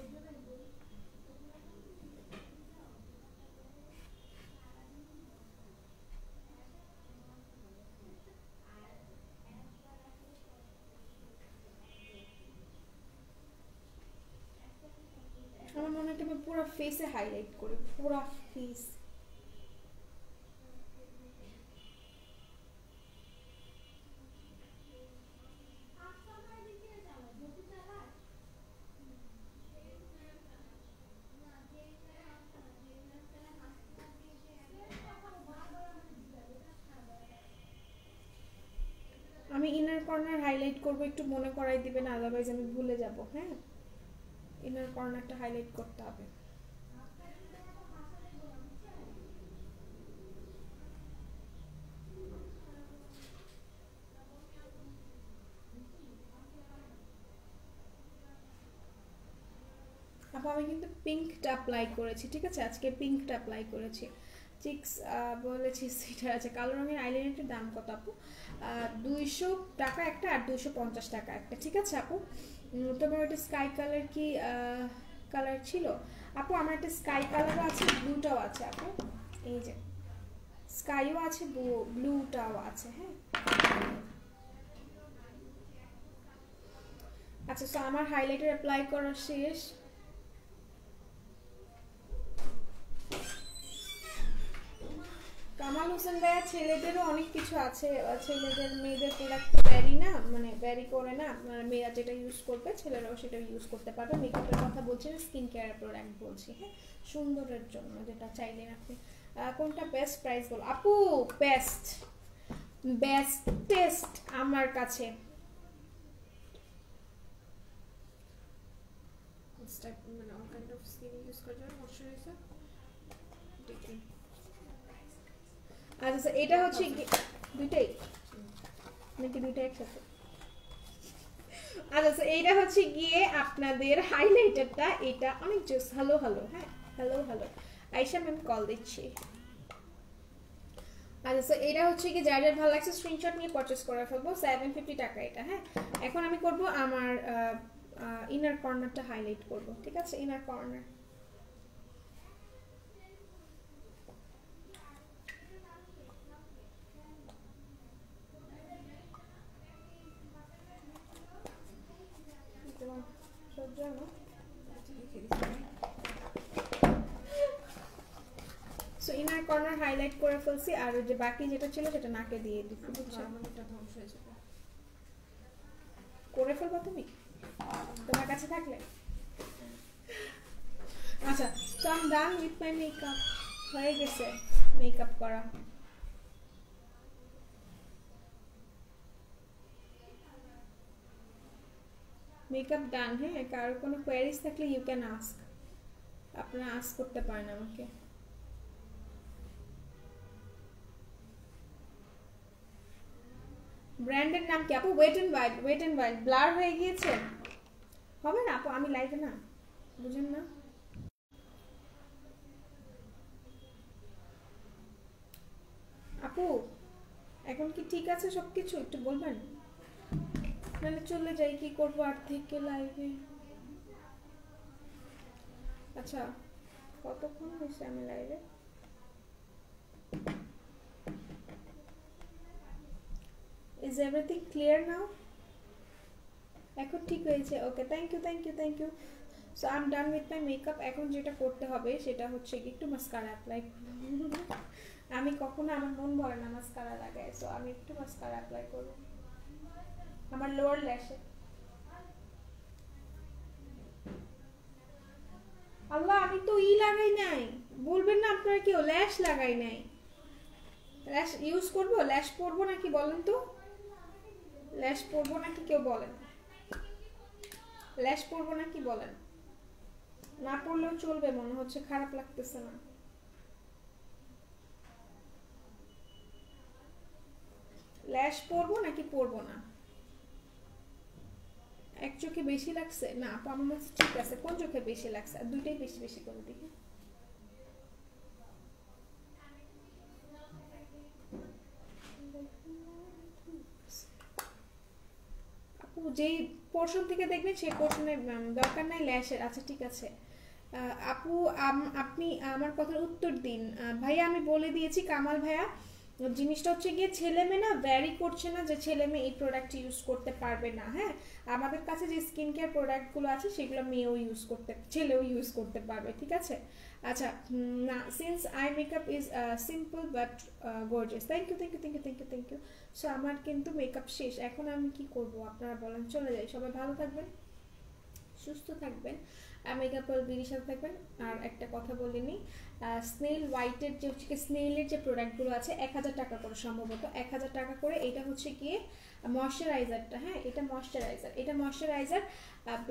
আমার মনে হয় আমি পুরো ফেসে হাইলাইট করি, পুরো ফেস। আমি ইনার কর্নার হাইলাইট করব, একটু মনে করাই দিবেন, আদারওয়াইজ আমি ভুলে যাব। হ্যাঁ ইনার কর্নারটা হাইলাইট করতে হবে। আপু আমি কিন্তু পিঙ্কটা অ্যাপ্লাই করেছি, ঠিক আছে, আজকে পিঙ্কটা অ্যাপ্লাই করেছি। চিক্স বলেছি সেটা আছে। কালো রঙের আইলাইনারটার দাম কত আপু? 200 টাকা একটা আর 250 টাকা একটা, ঠিক আছে আপু। তোমার ওটা স্কাই কালার কি কালার ছিল আপু? আমার একটা স্কাই কালারও আছে, ব্লুটাও আছে আপু। এই যে স্কাইও আছে, ব্লুটাও আছে। হ্যাঁ আচ্ছা, সো আমার হাইলাইটার অ্যাপ্লাই করা শেষ। কামাল হোসেন ভাইয়া, ছেলেদেরও অনেক কিছু আছে, ছেলেদের মেয়েদের প্রোডাক্ট তো ব্যারি না, মানে ব্যারি করে না, মেয়েরা যেটা ইউজ করবে ছেলেরাও সেটা ইউজ করতে পারবে। মেকআপের কথা বলছি না, স্কিন কেয়ার প্রোডাক্ট বলছি। হ্যাঁ সুন্দরের জন্য যেটা চাইলেন আপনি। কোনটা বেস্ট প্রাইস বল আপু? বেস্টেস্ট আমার কাছে মানে all kind of skin use করার জন্য ময়শ্চারাইজার দেখুন। আচ্ছা এটা হচ্ছে দুইটাই নাকি দুইটা একসাথে? আচ্ছা এইটা হচ্ছে গিয়ে আপনাদের হাইলাইটারটা, এটা অনেক জোস। হ্যালো হ্যাঁ হ্যালো আয়শা ম্যাম কল দিচ্ছি। আচ্ছা এটা হচ্ছে কি যার ভালো লাগছে স্ক্রিনশট নিয়ে পারচেজ করে ফেলবো, 750 টাকা এটা। হ্যাঁ এখন আমি করব আমার ইনার কর্নারটা হাইলাইট করব, ঠিক আছে। Inner corner so inner corner highlight করে ফেলছি, আর যে বাকি যেটা ছিল সেটা নাকে দিয়ে দিচ্ছি, বুঝছো? এটা ধ্বংস হয়ে যাবে। করে ফেলবা তুমি তোমার কাছে থাকলে। আচ্ছা so I am done with my makeup, হয়ে গেছে মেকআপ করা। মেকআপ ডান। হ্যাঁ কারোর কোনো কোয়ারিজ থাকলে ইউ ক্যান আস্ক, আপনারা আস্ক করতে পারেন আমাকে। ব্র্যান্ডের নাম কি আপু? ওয়েট এন্ড ওয়াইল্ড ব্লার হয়ে গিয়েছে, হবে না আপু, আমি লাইভে না, বুঝেন না। আপু এখন কি ঠিক আছে সবকিছু? একটু বলবেন নাহলে চলে যাই, কি করবো আর থেকে লাইভে। আচ্ছা কতক্ষণ হয়েছে আমি লাইভে? Is everything clear now? এখন ঠিক হয়েছে, okay, thank you thank you thank you. So I am done with my makeup. এখন যেটা করতে হবে সেটা হচ্ছে কি একটু মাস্কারা অ্যাপ্লাই করবো। আমি কখনো আমার মন ভরে না মাস্কারা লাগাই, সো আমি একটু মাস্কারা অ্যাপ্লাই করবো আমার লোয়ার ল্যাশে। আল্লাহ আমি তো লাগাই নাই, বলবেন না আপনারা কেউ ল্যাশ লাগাই নাই। ল্যাশ ইউজ করবো, ল্যাশ পরবো নাকি বলেন তো? ল্যাশ পরবো নাকি কেউ বলেন? ল্যাশ পরবো নাকি বলেন? না পরলেও চলবে, মনে হচ্ছে খারাপ লাগতেছে না। ল্যাশ পরবো নাকি পরবো না? এক চোখে বেশি লাগছে না আপু? আমার মধ্যে ঠিক আছে। কোন চোখে বেশি লাগছে? আর দুইটাই বেশি বেশি করে দেখি। আপু যেই পোর্শন থেকে দেখবেন সেই পোর্শনে দরকার নাই ল্যাশের। আচ্ছা ঠিক আছে আপু, আপনি আমার কথার উত্তর দিন। ভাইয়া আমি বলে দিয়েছি কামাল ভাইয়া, জিনিসটা হচ্ছে গিয়ে ছেলে মেয়ে না ভ্যারি করছে না যে ছেলে মেয়ে এই প্রোডাক্ট ইউজ করতে পারবে না। হ্যাঁ, আমাদের কাছে যে স্কিন কেয়ার প্রোডাক্টগুলো আছে সেগুলো মেয়েও ইউজ করতে, ছেলেও ইউজ করতে পারবে, ঠিক আছে? আচ্ছা না, since I makeup is simple but gorgeous. Thank you thank you thank you thank you thank you. So আমার কিন্তু মেকআপ শেষ, এখন আমি কি করব আপনারা বলেন? চলে যাই। সবাই ভালো থাকবেন, সুস্থ থাকবেন, মেকআপ বিডির সাথে থাকবেন। আর একটা কথা বলিনি, স্নেল হোয়াইটের যে হচ্ছে স্নেলের যে প্রোডাক্টগুলো আছে 1000 টাকা করে, সম্ভবত 1000 টাকা করে। এটা হচ্ছে গিয়ে ময়শ্চারাইজারটা। হ্যাঁ, এটা ময়শ্চারাইজার, এটা ময়শ্চারাইজার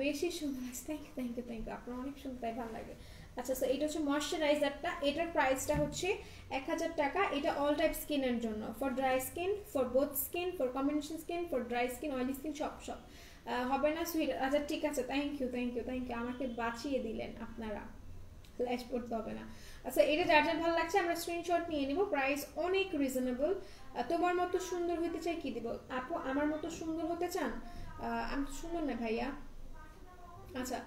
বেশি সুন্দর। Thank you thank you thank you, আপনার অনেক সুন্দর, তাই ভালো লাগে। আচ্ছা স্যার, এটা হচ্ছে ময়শ্চারাইজারটা, এটার প্রাইসটা হচ্ছে 1000 টাকা। এটা অল টাইপ স্কিনের জন্য, for dry skin, for both skin, for combination skin, for dry skin, oily skin, সব সব হবে না সুইট? আচ্ছা ঠিক আছে, thank you thank you thank you, আমাকে বাঁচিয়ে দিলেন আপনারা, ল্যাশ পড়তে হবে না। আচ্ছা এটা যার যার ভালো লাগছে আমরা স্ক্রিনশট নিয়ে নিব। প্রাইস অনেক রিজনেবল। তোমার মতো সুন্দর হতে চাই, কি দিব আপু? আমার মতো সুন্দর হতে চান? আমি তো সুন্দর না ভাইয়া। আচ্ছা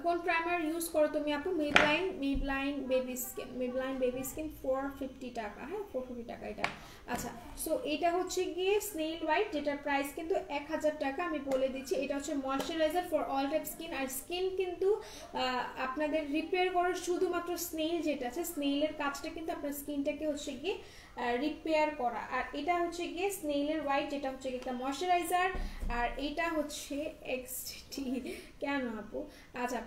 কোন প্রাইমার ইউজ করো তুমি আপু? Midline, midline baby skin, midline baby skin 450 টাকা। হ্যাঁ 450 টাকা এটা। আচ্ছা সো এটা হচ্ছে গিয়ে স্নেল হোয়াইট, যেটার প্রাইস কিন্তু 1000 টাকা। আমি বলে দিচ্ছি এটা হচ্ছে moisturiser for all type skin. আর স্কিন কিন্তু আপনাদের রিপেয়ার করার শুধুমাত্র স্নেল যেটা আছে, স্নেলের কাজটা কিন্তু আপনার স্কিনটাকে হচ্ছে গিয়ে রিপেয়ার করা। আর এটা হচ্ছে গিয়ে স্নেলের হোয়াইট, যেটা হচ্ছে একটা ময়শ্চারাইজার। আর এটা হচ্ছে এক্সটি কেন আপু? আচ্ছা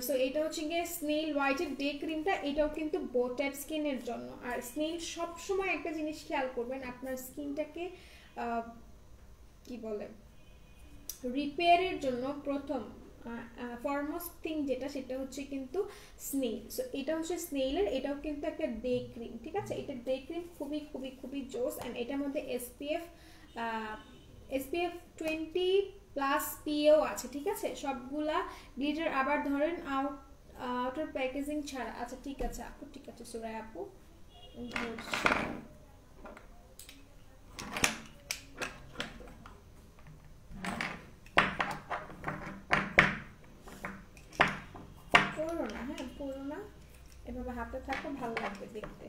সো এটা হচ্ছে গিয়ে স্নেল হোয়াইটের ডে ক্রিমটা, এটাও কিন্তু বোথ টাইপ স্কিনের জন্য। আর স্নেল সবসময় একটা জিনিস খেয়াল করবেন, আপনার স্কিনটাকে কি বলে রিপেয়ারের জন্য প্রথম ফরমোস্ট থিং যেটা, সেটা হচ্ছে কিন্তু স্নেল। সো এটা হচ্ছে স্নেলের, এটাও কিন্তু একটা ডে ক্রিম, ঠিক আছে? এটা ডে ক্রিম খুবই খুবই খুবই জোস। অ্যান্ড এটার মধ্যে SPF 20+ PAও আছে, ঠিক আছে? সবগুলা গ্লিটার। আবার ধরেন আউটার প্যাকেজিং ছাড়া। আচ্ছা ঠিক আছে আপু, ঠিক আছে সুরাই আপু। পড়ো না, হ্যাঁ পড়ো না, এভাবে হাতে থাকো, ভালো লাগবে দেখতে।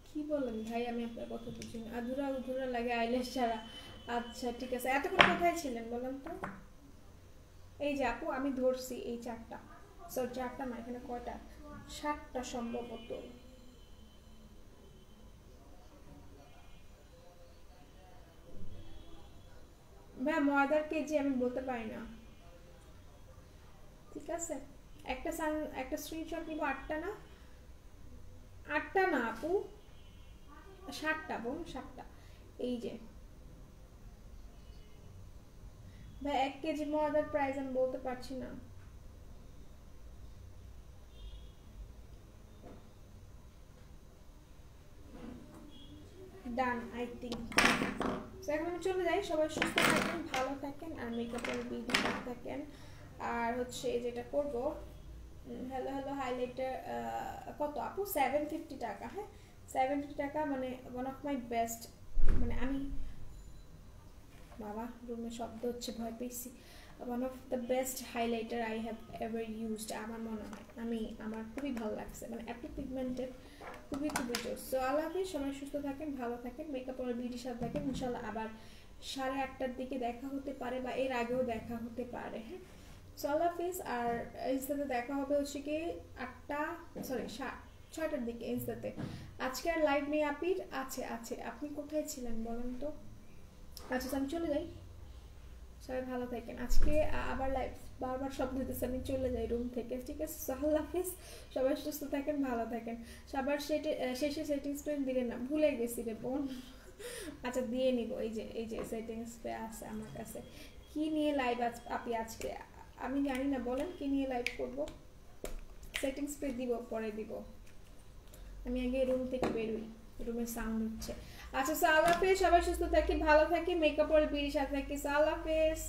কি বলেন ভাই? আমি আপনার কথা বুঝি না, আধুরা উধুরা লাগে আইলেশ ছাড়া। আচ্ছা ঠিক আছে, এতক্ষণ কোথায় ছিলেন বলেন তো? এই যে আপু আমি ধরছি এই 4টা, সরি 4টা না, এখানে কয়টা? 7টা সম্ভবত। ভাই ময়দার কেজি আমি বলতে পারি না, ঠিক আছে? একটা স্ক্রিনশট নিব। 8টা না, 8টা না আপু, 7টা বোন, 7টা। এই যে ভাই 1 কেজি ময়দার প্রাইস আমি বলতে পারছি না। Done I think. এখন আমি চলে যাই, সবাই সুস্থ থাকেন, ভালো থাকেন, আর মেকআপের ভিডিও থাকেন। আর হচ্ছে যেটা করব, হ্যালো হ্যালো হাইলাইটার কত আপু? 750 টাকা। হ্যাঁ 750 টাকা, মানে ওয়ান অফ মাই বেস্ট, মানে আমি বাবা রুমে শব্দ হচ্ছে, ভয় পেয়েছি। One of the best highlighter I have ever used, আমার মনে হয়। আমার খুবই ভালো লাগছে, মানে এত পিগমেন্টেড, খুবই খুবই জোর। সো আল্লাহ হাফিজ, সবাই সুস্থ থাকেন, ভালো থাকেন, মেকআপ আর বিউটির সাথে থাকেন। ইনশাল্লাহ আবার 8:30টার দিকে দেখা হতে পারে, বা এর আগেও দেখা হতে পারে। হ্যাঁ সো আল্লাহ হাফিজ। আর ইনস্টাতে দেখা হবে হচ্ছে কি 6টার দিকে ইনস্টাতে। আজকে আর লাইভ নেই আপির, আছে আপনি কোথায় ছিলেন বলেন তো? আচ্ছা আমি চলে যাই, সবাই ভালো থাকেন। আজকে আবার লাইভ বারবার শব্দ হইতেছে, আমি চলে যাই রুম থেকে, ঠিক আছে? আল্লাহ হাফিজ, সবাই সুস্থ থাকেন, ভালো থাকেন। সবার শেষে সেটিংস পেন দিলেন না, ভুলে গেছি রে বোন। আচ্ছা দিয়ে নিব, এই যে সেটিংস পে আছে আমার কাছে। কি নিয়ে লাইভ আপনি আজকে? আমি জানি না, বলেন কি নিয়ে লাইভ করব? সেটিংস পে দিব, পরে দিব, আমি আগে রুম থেকে বেরোই, রুমের সাউন্ড হচ্ছে। আচ্ছা আল্লাহ হাফিজ, সবাই সুস্থ থাকি, ভালো থাকি, মেকআপ আর বিউটির সাথে থাকি। আল্লাহ হাফিজ।